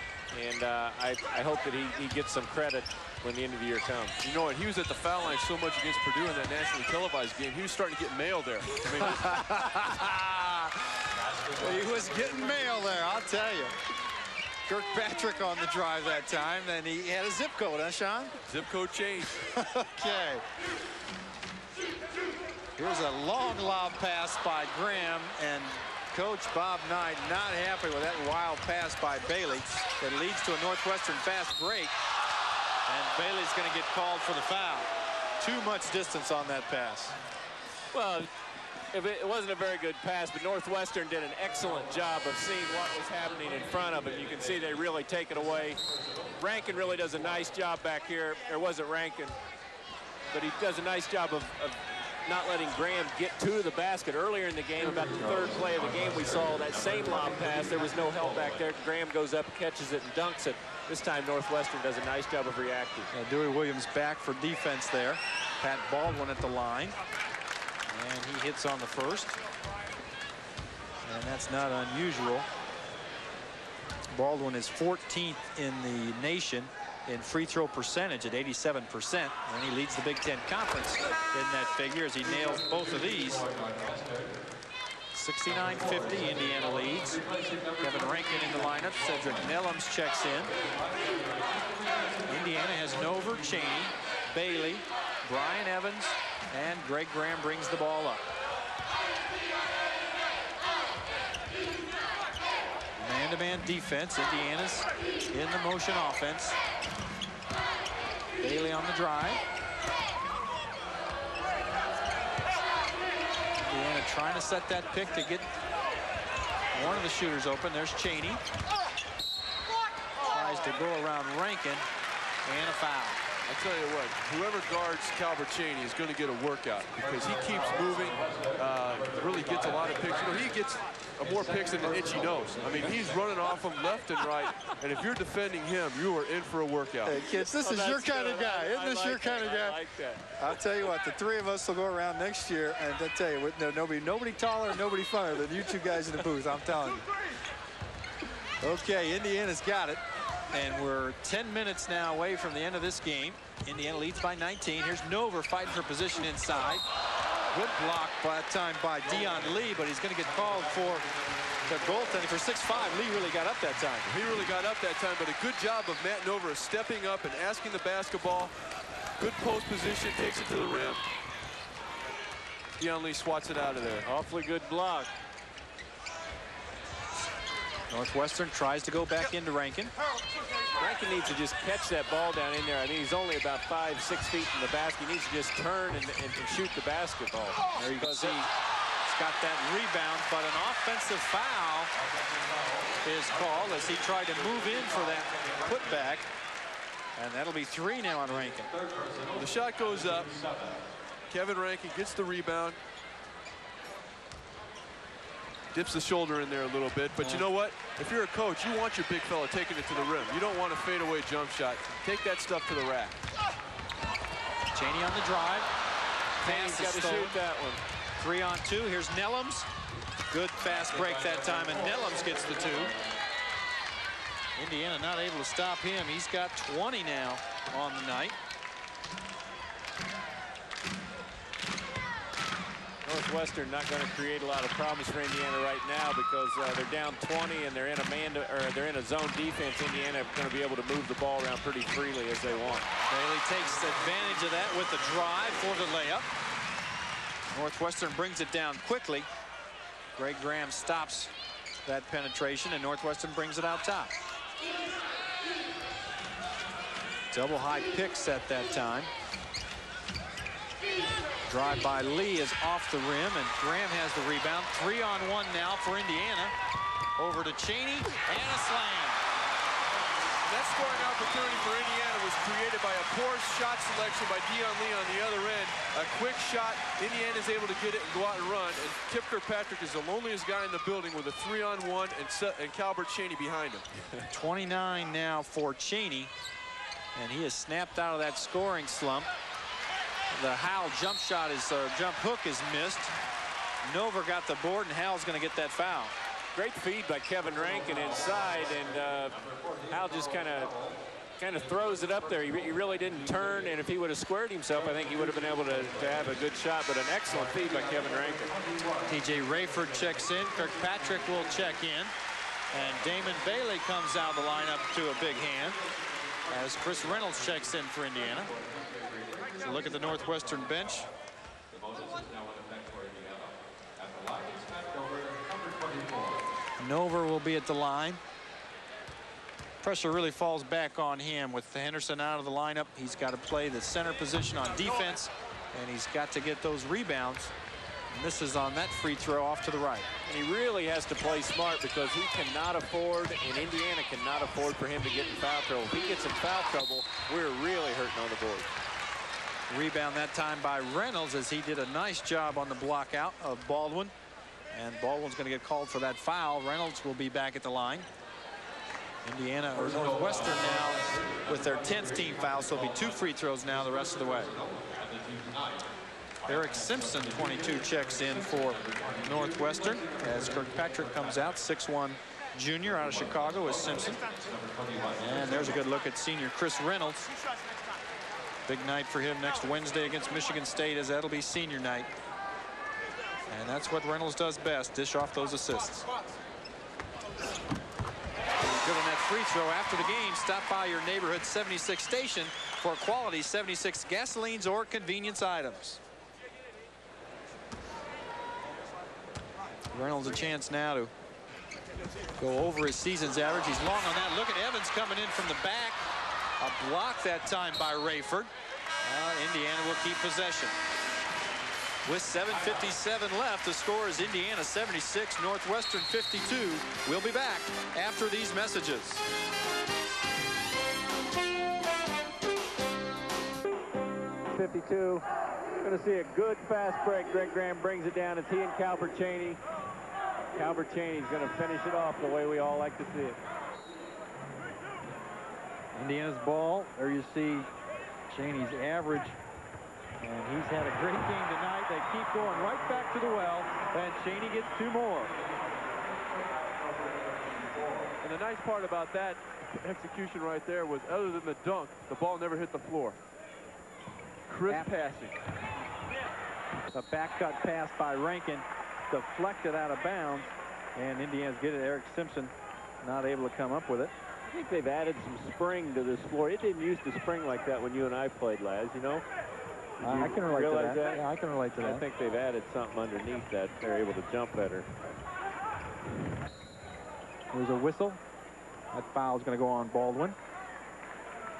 and I hope that he gets some credit when the end of the year comes. You know what? He was at the foul line so much against Purdue in that nationally televised game. He was starting to get mail there. I mean, he was getting mail there, I'll tell you. Kirkpatrick on the drive that time, and he had a zip code, huh, Sean? Zip code change. Okay. Here's a long lob pass by Graham, and Coach Bob Knight not happy with that wild pass by Bailey. That leads to a Northwestern fast break. And Bailey's going to get called for the foul. Too much distance on that pass. Well, it wasn't a very good pass, but Northwestern did an excellent job of seeing what was happening in front of it. You can see they really take it away. Rankin really does a nice job back here. There wasn't Rankin, but he does a nice job of not letting Graham get to the basket. Earlier in the game, about the 3rd play of the game, we saw that same lob pass. There was no help back there. Graham goes up, catches it, and dunks it. This time, Northwestern does a nice job of reacting. Dewey Williams back for defense there. Pat Baldwin at the line. And he hits on the first. And that's not unusual. Baldwin is 14th in the nation in free throw percentage at 87%. And he leads the Big Ten Conference in that figure as he nails both of these. 69-50, Indiana leads. Kevin Rankin in the lineup. Cedric Nellums checks in. Indiana has Nover, Cheaney, Bailey, Brian Evans, and Greg Graham brings the ball up. Man-to-man defense. Indiana's in the motion offense. Bailey on the drive. Indiana trying to set that pick to get one of the shooters open. There's Cheaney. Tries to go around Rankin, and a foul. I tell you what, whoever guards Calbert Cheaney is going to get a workout because he keeps moving, really gets a lot of picks. You know, he gets more picks than an itchy nose. I mean, he's running off them left and right, and if you're defending him, you are in for a workout. Hey, kids, this is your kind of guy. Isn't this your kind of guy? I like that. I'll tell you what, the three of us will go around next year, and I tell you, nobody taller, nobody funner than you two guys in the booth, I'm telling you. Okay, Indiana's got it. And we're 10 minutes now away from the end of this game. Indiana leads by 19. Here's Nover fighting for position inside. Good block by that time by Dion Lee, but he's going to get called for the goaltending for 6'5". Lee really got up that time. He really got up that time, but a good job of Matt Nover stepping up and asking the basketball. Good post position, takes it to the rim. Dion Lee swats it out of there. Awfully good block. Northwestern tries to go back into Rankin. Rankin needs to just catch that ball down in there. I mean, he's only about 5-6 feet from the basket. He needs to just turn and shoot the basketball. There you can see he's got that rebound, but an offensive foul is called as he tried to move in for that putback. And that'll be 3 now on Rankin. The shot goes up. Kevin Rankin gets the rebound. Dips the shoulder in there a little bit, but you know what? If you're a coach, you want your big fella taking it to the rim. You don't want a fadeaway jump shot. Take that stuff to the rack. Cheaney on the drive. Pass Got to shoot that one. 3-on-2. Here's Nellums. Good fast break that time, and Nellums gets the 2. Indiana not able to stop him. He's got 20 now on the night. Northwestern not going to create a lot of problems for Indiana right now because they're down 20 and they're in a zone defense. Indiana are going to be able to move the ball around pretty freely as they want. Bailey takes advantage of that with the drive for the layup. Northwestern brings it down quickly. Greg Graham stops that penetration, and Northwestern brings it out top. Double high picks at that time. Drive by Lee is off the rim, and Graham has the rebound. 3-on-1 now for Indiana. Over to Cheaney, and a slam. That scoring opportunity for Indiana was created by a poor shot selection by Dion Lee on the other end. A quick shot. Indiana's able to get it and go out and run. And Kip Kirkpatrick is the loneliest guy in the building with a 3-on-1 and Calbert Cheaney behind him. 29 now for Cheaney, and he has snapped out of that scoring slump. The Howell jump shot is jump hook is missed. Nover got the board, and Howell's going to get that foul. Great feed by Kevin Rankin inside, and Hal just kind of throws it up there. He really didn't turn, and if he would have squared himself, I think he would have been able to have a good shot, but an excellent feed by Kevin Rankin. TJ Rayford checks in. Kirkpatrick will check in. And Damon Bailey comes out of the lineup to a big hand as Chris Reynolds checks in for Indiana. So look at the Northwestern bench. Nover will be at the line. Pressure really falls back on him with Henderson out of the lineup. He's got to play the center position on defense, and he's got to get those rebounds. Misses on that free throw off to the right. And he really has to play smart because he cannot afford, and Indiana cannot afford for him to get in foul trouble. If he gets in foul trouble, we're really hurting on the board. Rebound that time by Reynolds as he did a nice job on the block out of Baldwin. And Baldwin's going to get called for that foul. Reynolds will be back at the line. Indiana or Northwestern now with their 10th team foul, so it'll be 2 free throws now the rest of the way. Eric Simpson, 22, checks in for Northwestern as Kirkpatrick comes out. 6'1" junior out of Chicago is Simpson. And there's a good look at senior Chris Reynolds. Big night for him next Wednesday against Michigan State, as that'll be senior night. And that's what Reynolds does best, dish off those assists. Good on that free throw after the game. Stop by your neighborhood 76 station for quality 76 gasolines or convenience items. Reynolds a chance now to go over his season's average. He's long on that. Look at Evans coming in from the back. A block that time by Rayford. Indiana will keep possession. With 7:57 left, the score is Indiana 76, Northwestern 52. We'll be back after these messages. '52. Going to see a good fast break. Greg Graham brings it down. It's he and Calbert Cheaney. Calbert Cheaney's going to finish it off the way we all like to see it. Indiana's ball. There you see Cheaney's average. And he's had a great game tonight. They keep going right back to the well. And Cheaney gets 2 more. And the nice part about that execution right there was, other than the dunk, the ball never hit the floor. Crisp passing. A back cut pass by Rankin, deflected out of bounds, and Indiana's get it. Eric Simpson not able to come up with it. I think they've added some spring to this floor. It didn't used to spring like that when you and I played, Laz, you know? I can relate to that. Yeah, I can relate to that. I think they've added something underneath that. They're able to jump better. There's a whistle. That foul is going to go on Baldwin.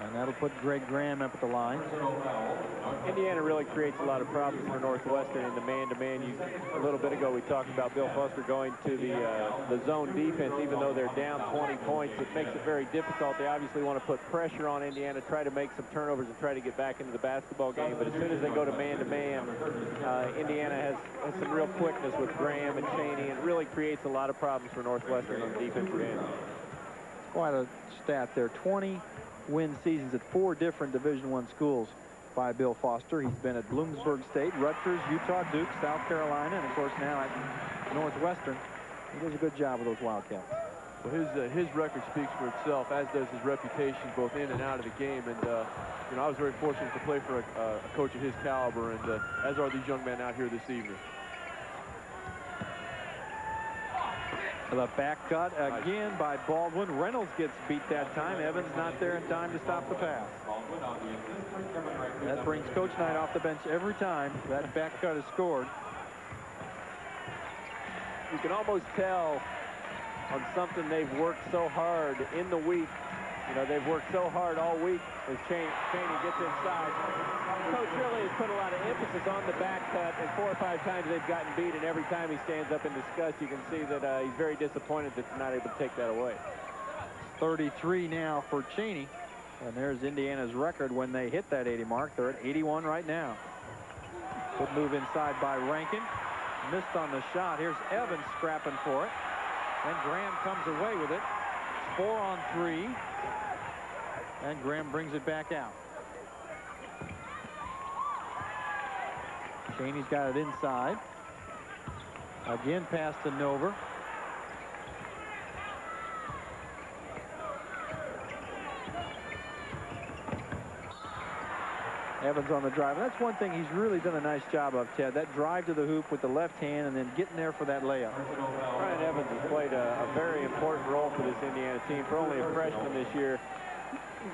And that'll put Greg Graham up at the line. Indiana really creates a lot of problems for Northwestern in the man-to-man. A little bit ago, we talked about Bill Foster going to the zone defense. Even though they're down 20 points, it makes it very difficult. They obviously want to put pressure on Indiana, try to make some turnovers and try to get back into the basketball game. But as soon as they go to man-to-man, Indiana has some real quickness with Graham and Cheaney, and really creates a lot of problems for Northwestern on the defensive end. Quite a stat there. 20 win seasons at 4 different Division I schools by Bill Foster. He's been at Bloomsburg State, Rutgers, Utah, Duke, South Carolina, and of course now at Northwestern. He does a good job with those Wildcats. Well, his record speaks for itself, as does his reputation both in and out of the game. And you know, I was very fortunate to play for a coach of his caliber, and as are these young men out here this evening. The back cut again by Baldwin. Reynolds gets beat that time. Evans not there in time to stop the pass. That brings Coach Knight off the bench every time that back cut is scored. You can almost tell on something they've worked so hard in the week. You know, they've worked so hard all week as Cheaney gets inside. Coach really has put a lot of emphasis on the back cut, and 4 or 5 times they've gotten beat, and every time he stands up and discusses, you can see that he's very disappointed that they're not able to take that away. 33 now for Cheaney, and there's Indiana's record when they hit that 80 mark. They're at 81 right now. Good move inside by Rankin. Missed on the shot. Here's Evans scrapping for it, and Graham comes away with it. 4 on 3, and Graham brings it back out. Cheaney's got it inside. Again, pass to Nover. Evans on the drive. And that's one thing he's really done a nice job of, Ted. That drive to the hoop with the left hand and then getting there for that layup. Brian Evans has played a very important role for this Indiana team. For only a freshman this year,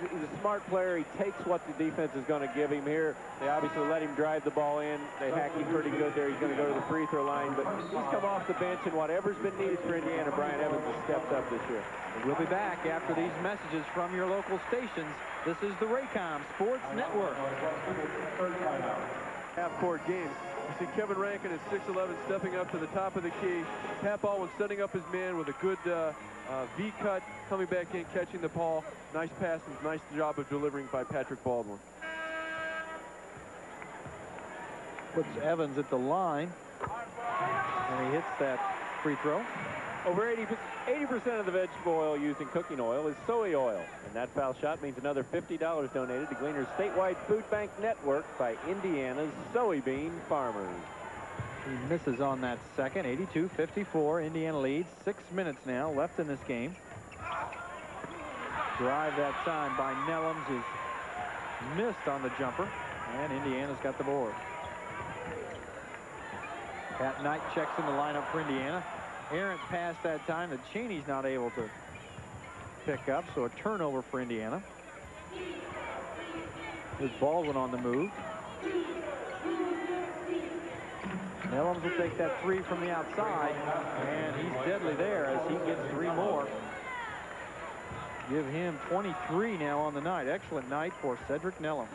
he's a smart player. He takes what the defense is going to give him here. They obviously let him drive the ball in. They hack him pretty good there. He's going to go to the free throw line. But he's come off the bench, and whatever's been needed for Indiana, Brian Evans has stepped up this year. We'll be back after these messages from your local stations. This is the Raycom Sports Network. Half-court game. You see Kevin Rankin at 6'11", stepping up to the top of the key. Pat Baldwin setting up his man with a good V-cut, coming back in, catching the ball. Nice pass and nice job of delivering by Patrick Baldwin. Puts Evans at the line, and he hits that free throw. Over 80% of the vegetable oil used in cooking oil is soy oil. And that foul shot means another $50 donated to Gleaner's statewide food bank network by Indiana's soybean farmers. He misses on that second. 82-54. Indiana leads. 6 minutes now left in this game. Drive that time by Nellums is missed on the jumper. And Indiana's got the board. Pat Knight checks in the lineup for Indiana. Errant pass that time that Cheaney's not able to pick up, so a turnover for Indiana. There's Baldwin on the move. Nellums will take that 3 from the outside, and he's deadly there as he gets 3 more. give him 23 now on the night. Excellent night for Cedric Nellum.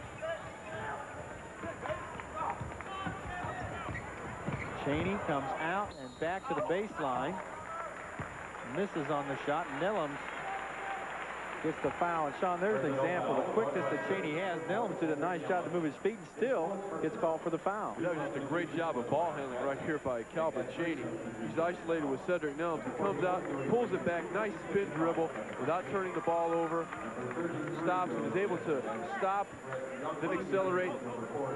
Cheaney comes out and back to the baseline. Misses on the shot. Nellum gets the foul. And Sean, there's an example. The quickness that Cheaney has. Nellum did a nice job to move his feet and still gets called for the foul. That was just a great job of ball handling right here by Calbert Cheaney. He's isolated with Cedric Nellum. He comes out, pulls it back, nice spin dribble without turning the ball over. Stops and is able to stop, then accelerate,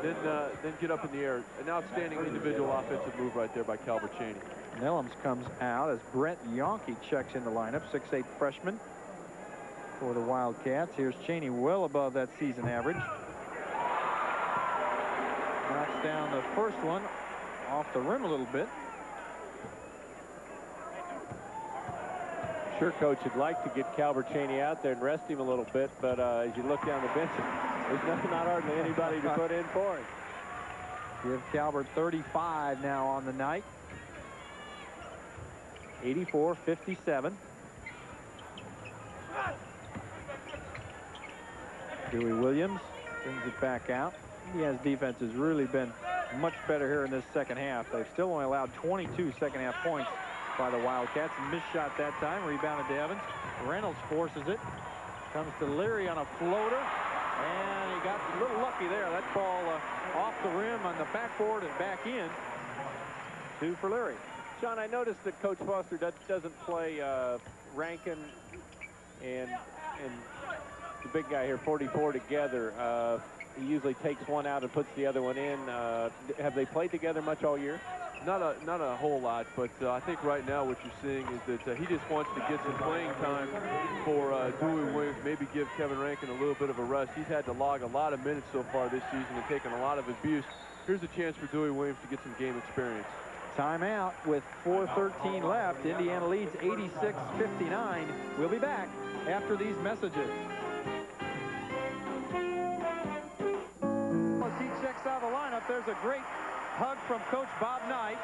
then get up in the air. An outstanding individual offensive move right there by Calbert Cheaney. Nellums comes out as Brent Yonke checks in the lineup, 6'8" freshman for the Wildcats. Here's Cheaney well above that season average. Knocks down the first one off the rim a little bit. Sure, Coach would like to get Calbert Cheaney out there and rest him a little bit, but as you look down the bench, there's not hardly anybody to put in for him. Give Calbert 35 now on the night. 84-57. Dewey Williams brings it back out. Indiana's defense has really been much better here in this second half. They've still only allowed 22 second half points by the Wildcats. Missed shot that time. Rebounded to Evans. Reynolds forces it. Comes to Leary on a floater. And he got a little lucky there. That ball off the rim on the backboard and back in. 2 for Leary. Sean, I noticed that Coach Foster doesn't play Rankin and the big guy here, 44, together. He usually takes one out and puts the other one in. Have they played together much all year? Not a whole lot, but I think right now what you're seeing is that he just wants to get some playing time for Dewey Williams, maybe give Kevin Rankin a little bit of a rest. He's had to log a lot of minutes so far this season and taken a lot of abuse. Here's a chance for Dewey Williams to get some game experience. Timeout with 4:13 left. Indiana leads 86-59. We'll be back after these messages. As he checks out of the lineup, there's a great hug from Coach Bob Knight.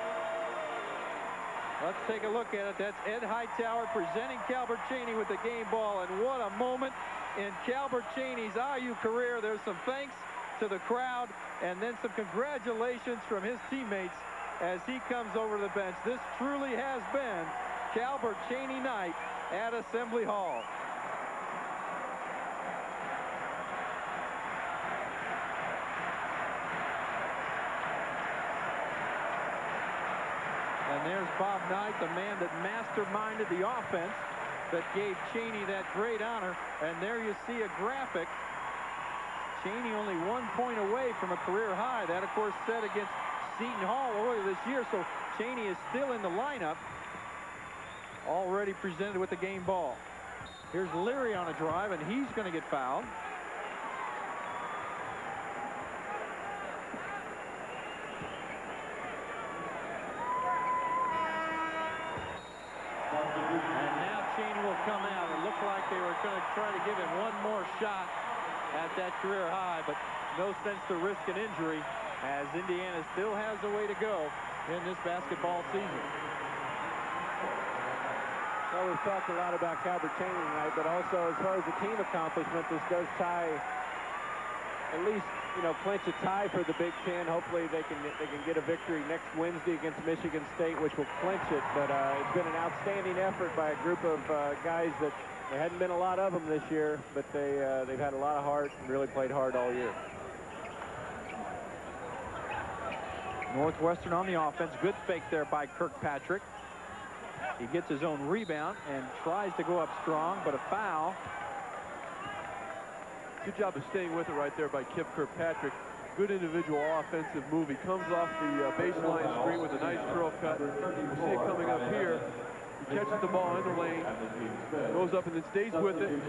Let's take a look at it. That's Ed Hightower presenting Calbert Cheaney with the game ball. And what a moment in Calbert Cheaney's IU career. There's some thanks to the crowd and then some congratulations from his teammates as he comes over to the bench. This truly has been Calbert Cheaney night at Assembly Hall. And there's Bob Knight, the man that masterminded the offense that gave Cheaney that great honor. And there you see a graphic. Cheaney only 1 point away from a career high. That, of course, set against Seton Hall earlier this year. So Cheaney is still in the lineup, already presented with the game ball. Here's Leary on a drive, and he's going to get fouled. And now Cheaney will come out. It looked like they were going to try to give him one more shot at that career high, but no sense to risk an injury, as Indiana still has a way to go in this basketball season. Well, we've talked a lot about Calbert Cheaney tonight, but also as far as the team accomplishment, this does tie, at least, clinch a tie for the Big Ten. Hopefully they can get a victory next Wednesday against Michigan State, which will clinch it. But it's been an outstanding effort by a group of guys that there hadn't been a lot of them this year, but they've had a lot of heart and really played hard all year. Northwestern on the offense. Good fake there by Kirkpatrick. He gets his own rebound and tries to go up strong, but a foul. Good job of staying with it right there by Kip Kirkpatrick. Good individual offensive move. He comes off the baseline screen with a nice curl cut. You see it coming up here. He catches the ball in the lane, goes up and then stays with it. And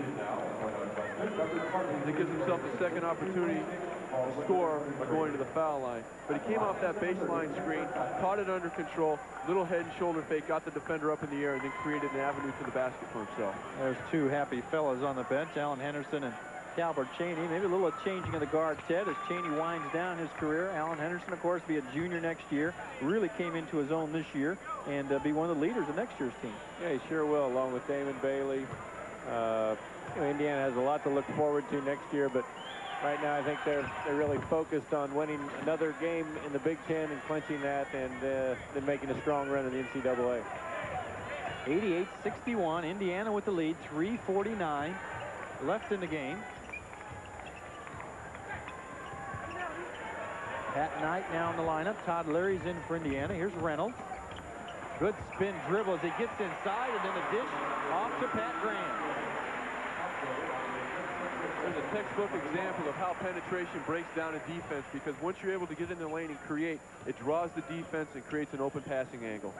he gives himself a second opportunity to score by going to the foul line. But he came off that baseline screen, caught it under control, little head and shoulder fake, got the defender up in the air, and then created an avenue to the basket for himself. There's two happy fellas on the bench, Alan Henderson and Calbert Cheaney. Maybe a little changing of the guard, Ted, as Cheaney winds down his career. Alan Henderson, of course, be a junior next year. Really came into his own this year and be one of the leaders of next year's team. Yeah, he sure will, along with Damon Bailey, You know, Indiana has a lot to look forward to next year, but right now I think they're really focused on winning another game in the Big Ten and clinching that, and then making a strong run in the NCAA. 88-61, Indiana with the lead, 3:49 left in the game. Pat Knight now in the lineup. Todd Leary's in for Indiana. Here's Reynolds. Good spin dribble as he gets inside, and then a dish off to Pat Graham. There's a textbook example of how penetration breaks down a defense, because once you're able to get in the lane and create, it draws the defense and creates an open passing angle.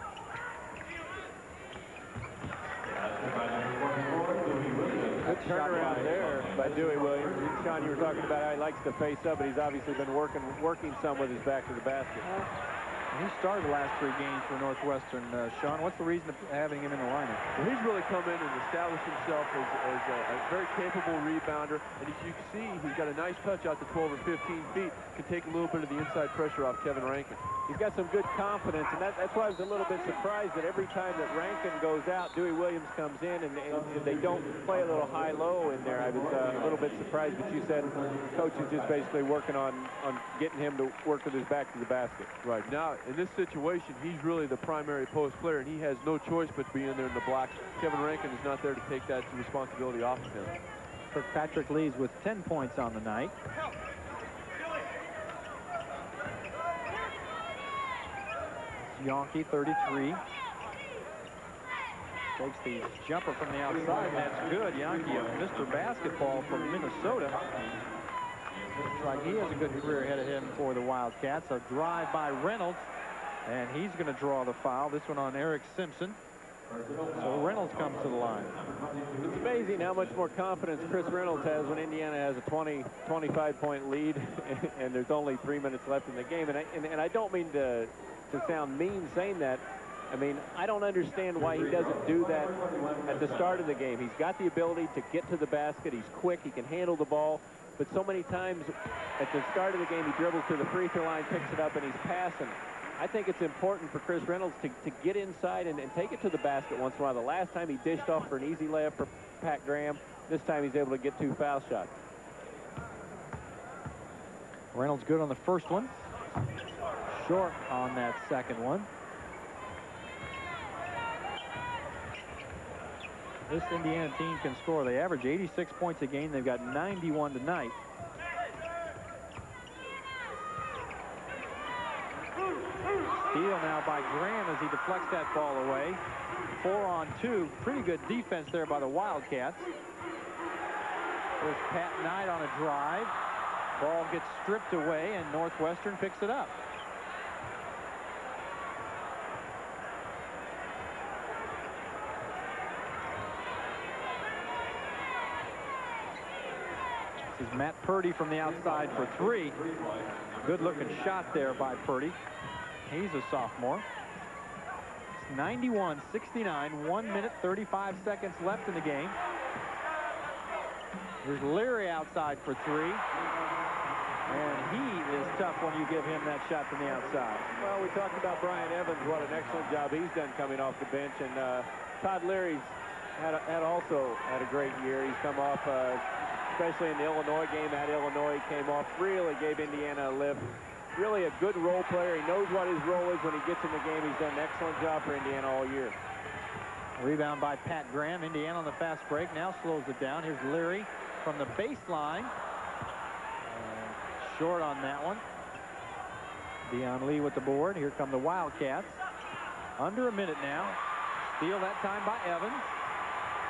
Good turnaround there by Dewey Williams. Sean, you were talking about how he likes to face up, but he's obviously been working some with his back to the basket. He started the last 3 games for Northwestern. Sean, what's the reason of having him in the lineup? Well, he's really come in and established himself as a very capable rebounder. And as you can see, he's got a nice touch out to 12 or 15 feet. Can take a little bit of the inside pressure off Kevin Rankin. He's got some good confidence, and that's why I was a little bit surprised that every time that Rankin goes out, Dewey Williams comes in, and they don't play a little high-low in there. I was a little bit surprised, but you said coach is just basically working on getting him to work with his back to the basket. Right. Now, in this situation, he's really the primary post player, and he has no choice but to be in there in the block. Kevin Rankin is not there to take that responsibility off of him. Kirkpatrick leads with 10 points on the night. Yonke, 33. Takes the jumper from the outside, and that's good. Yonke, Mr. Basketball from Minnesota. Looks like he has a good career ahead of him for the Wildcats. A drive by Reynolds, and he's going to draw the foul. This one on Eric Simpson. So Reynolds comes to the line. It's amazing how much more confidence Chris Reynolds has when Indiana has a 25-point lead, and there's only 3 minutes left in the game. And I don't mean to sound mean saying that. I mean, I don't understand why he doesn't do that at the start of the game. He's got the ability to get to the basket. He's quick. He can handle the ball. But so many times at the start of the game, he dribbles to the free throw line, picks it up, and he's passing. I think it's important for Chris Reynolds to get inside and take it to the basket once in a while. The last time he dished off for an easy layup for Pat Graham. This time he's able to get 2 foul shots. Reynolds good on the first one. Short on that second one. This Indiana team can score. They average 86 points a game. They've got 91 tonight. Steal now by Graham as he deflects that ball away. 4-on-2. Pretty good defense there by the Wildcats. There's Pat Knight on a drive. Ball gets stripped away, and Northwestern picks it up. This is Matt Purdy from the outside for 3. Good-looking shot there by Purdy. He's a sophomore. It's 91-69, 1 minute, 35 seconds left in the game. Here's Leary outside for 3. And he is tough when you give him that shot from the outside. Well, we talked about Brian Evans, what an excellent job he's done coming off the bench. And Todd Leary's also had a great year. He's come off, especially in the Illinois game at Illinois, came off, really gave Indiana a lift. Really a good role player. He knows what his role is when he gets in the game. He's done an excellent job for Indiana all year. Rebound by Pat Graham. Indiana on the fast break now slows it down. Here's Leary from the baseline. Short on that one. Deion Lee with the board. Here come the Wildcats. Under a minute now. Steal that time by Evans.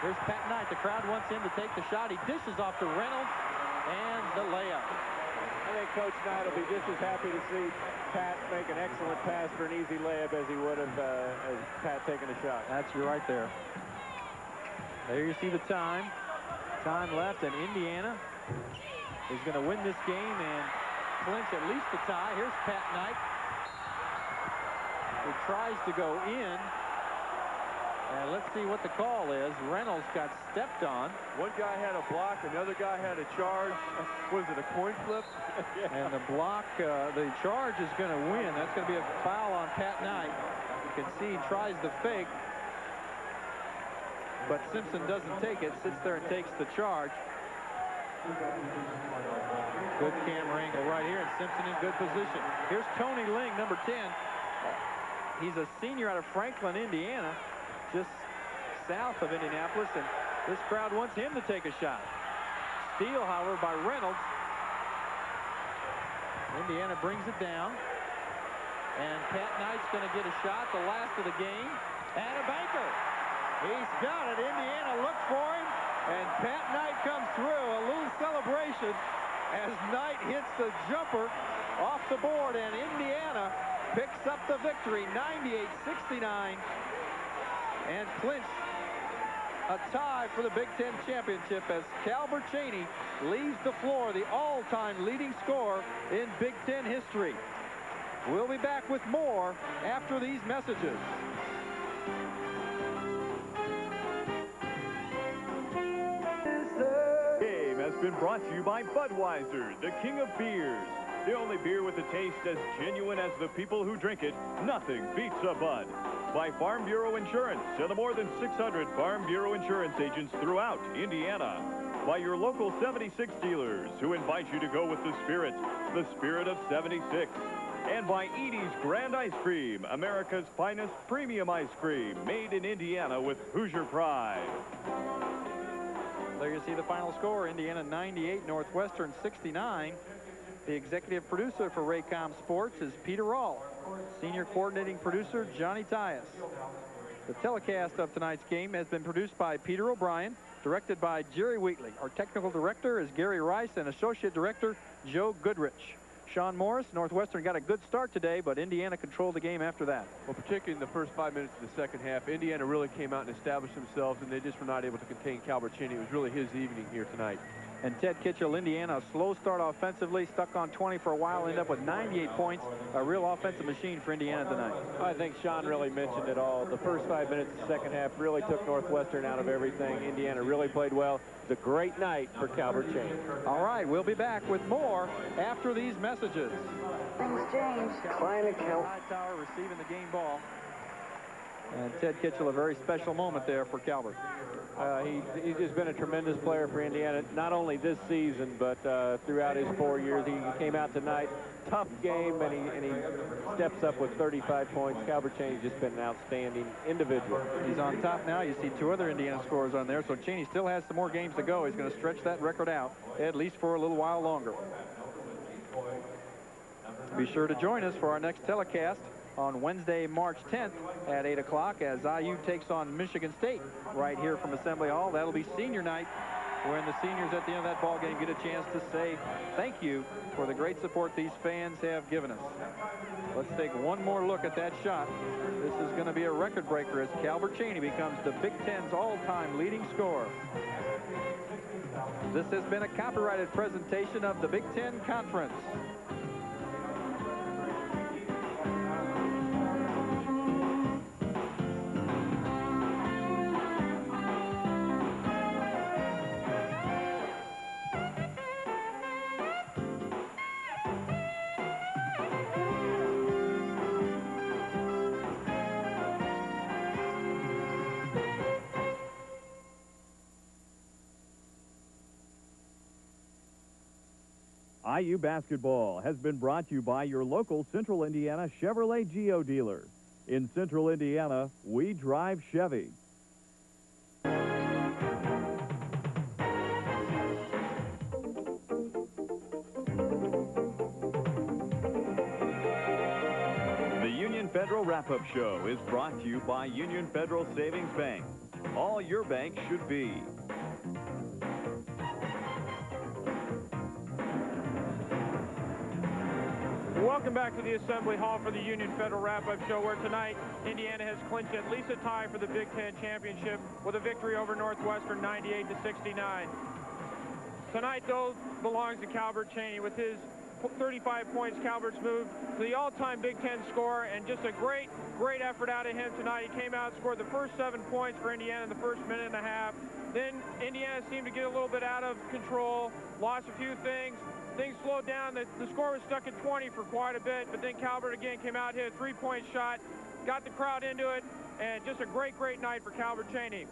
Here's Pat Knight. The crowd wants him to take the shot. He dishes off to Reynolds, and the layup. I think Coach Knight will be just as happy to see Pat make an excellent pass for an easy layup as he would have as Pat taking a shot. That's you right there. There you see the time. Time left, and Indiana is going to win this game and clinch at least the tie. Here's Pat Knight, who tries to go in. And let's see what the call is. Reynolds got stepped on. One guy had a block, another guy had a charge. Was it a coin flip? And the block, the charge is going to win. That's going to be a foul on Pat Knight. You can see he tries the fake. but Simpson doesn't take it, sits there and takes the charge. Good camera angle right here, and Simpson in good position. Here's Tony Ling, number 10. He's a senior out of Franklin, Indiana, just south of Indianapolis, and this crowd wants him to take a shot. Steal, however, by Reynolds. Indiana brings it down. And Pat Knight's going to get a shot, the last of the game. And a banker. He's got it. Indiana looked for him. And Pat Knight comes through. A little celebration as Knight hits the jumper off the board. And Indiana picks up the victory, 98-69. And clinched a tie for the Big Ten championship as Calbert Cheaney leaves the floor, the all-time leading scorer in Big Ten history. We'll be back with more after these messages. Game has been brought to you by Budweiser, the king of beers. The only beer with a taste as genuine as the people who drink it. Nothing beats a Bud. By Farm Bureau Insurance and the more than 600 Farm Bureau insurance agents throughout Indiana. By your local 76 dealers who invite you to go with the spirit of 76. And by Edie's Grand Ice Cream, America's finest premium ice cream, made in Indiana with Hoosier pride. There you see the final score, Indiana 98, Northwestern 69. The executive producer for Raycom Sports is Peter Rawl. Senior coordinating producer, Johnny Tyus. The telecast of tonight's game has been produced by Peter O'Brien, directed by Jerry Wheatley. Our technical director is Gary Rice, and associate director, Joe Goodrich. Sean Morris, Northwestern got a good start today, but Indiana controlled the game after that. Well, particularly in the first 5 minutes of the second half, Indiana really came out and established themselves, and they just were not able to contain Calbert Cheaney. It was really his evening here tonight. And Ted Kitchell, Indiana, a slow start offensively, stuck on 20 for a while, ended up with 98 points. A real offensive machine for Indiana tonight. I think Sean really mentioned it all. The first 5 minutes of the second half really took Northwestern out of everything. Indiana really played well. It's a great night for Calbert Cheaney. All right, we'll be back with more after these messages. Things change. Klein account. Hightower receiving the game ball. And Ted Kitchell, a very special moment there for Calbert. He's just been a tremendous player for Indiana, not only this season, but throughout his 4 years. He came out tonight, tough game, and he steps up with 35 points. Calbert Cheaney's just been an outstanding individual. He's on top now. You see two other Indiana scorers on there, so Cheaney still has some more games to go. He's going to stretch that record out, at least for a little while longer. Be sure to join us for our next telecast on Wednesday, March 10th at 8 o'clock as IU takes on Michigan State right here from Assembly Hall. That'll be senior night, when the seniors at the end of that ball game get a chance to say thank you for the great support these fans have given us. Let's take one more look at that shot. This is going to be a record breaker as Calbert Cheaney becomes the Big Ten's all-time leading scorer. This has been a copyrighted presentation of the Big Ten Conference. IU basketball has been brought to you by your local Central Indiana Chevrolet Geo dealer. In Central Indiana, we drive Chevy. The Union Federal Wrap-Up Show is brought to you by Union Federal Savings Bank. All your banks should be. Welcome back to the Assembly Hall for the Union Federal Wrap-Up Show, where tonight Indiana has clinched at least a tie for the Big Ten championship with a victory over Northwestern 98-69. Tonight, though, belongs to Calbert Cheaney. With his 35 points, Calbert's moved to the all-time Big Ten scorer, and just a great effort out of him tonight. He came out and scored the first 7 points for Indiana in the first minute and a half. Then Indiana seemed to get a little bit out of control, lost a few things. Things slowed down. The score was stuck at 20 for quite a bit, but then Calbert again came out, hit a 3-point shot, got the crowd into it, and just a great night for Calbert Cheaney.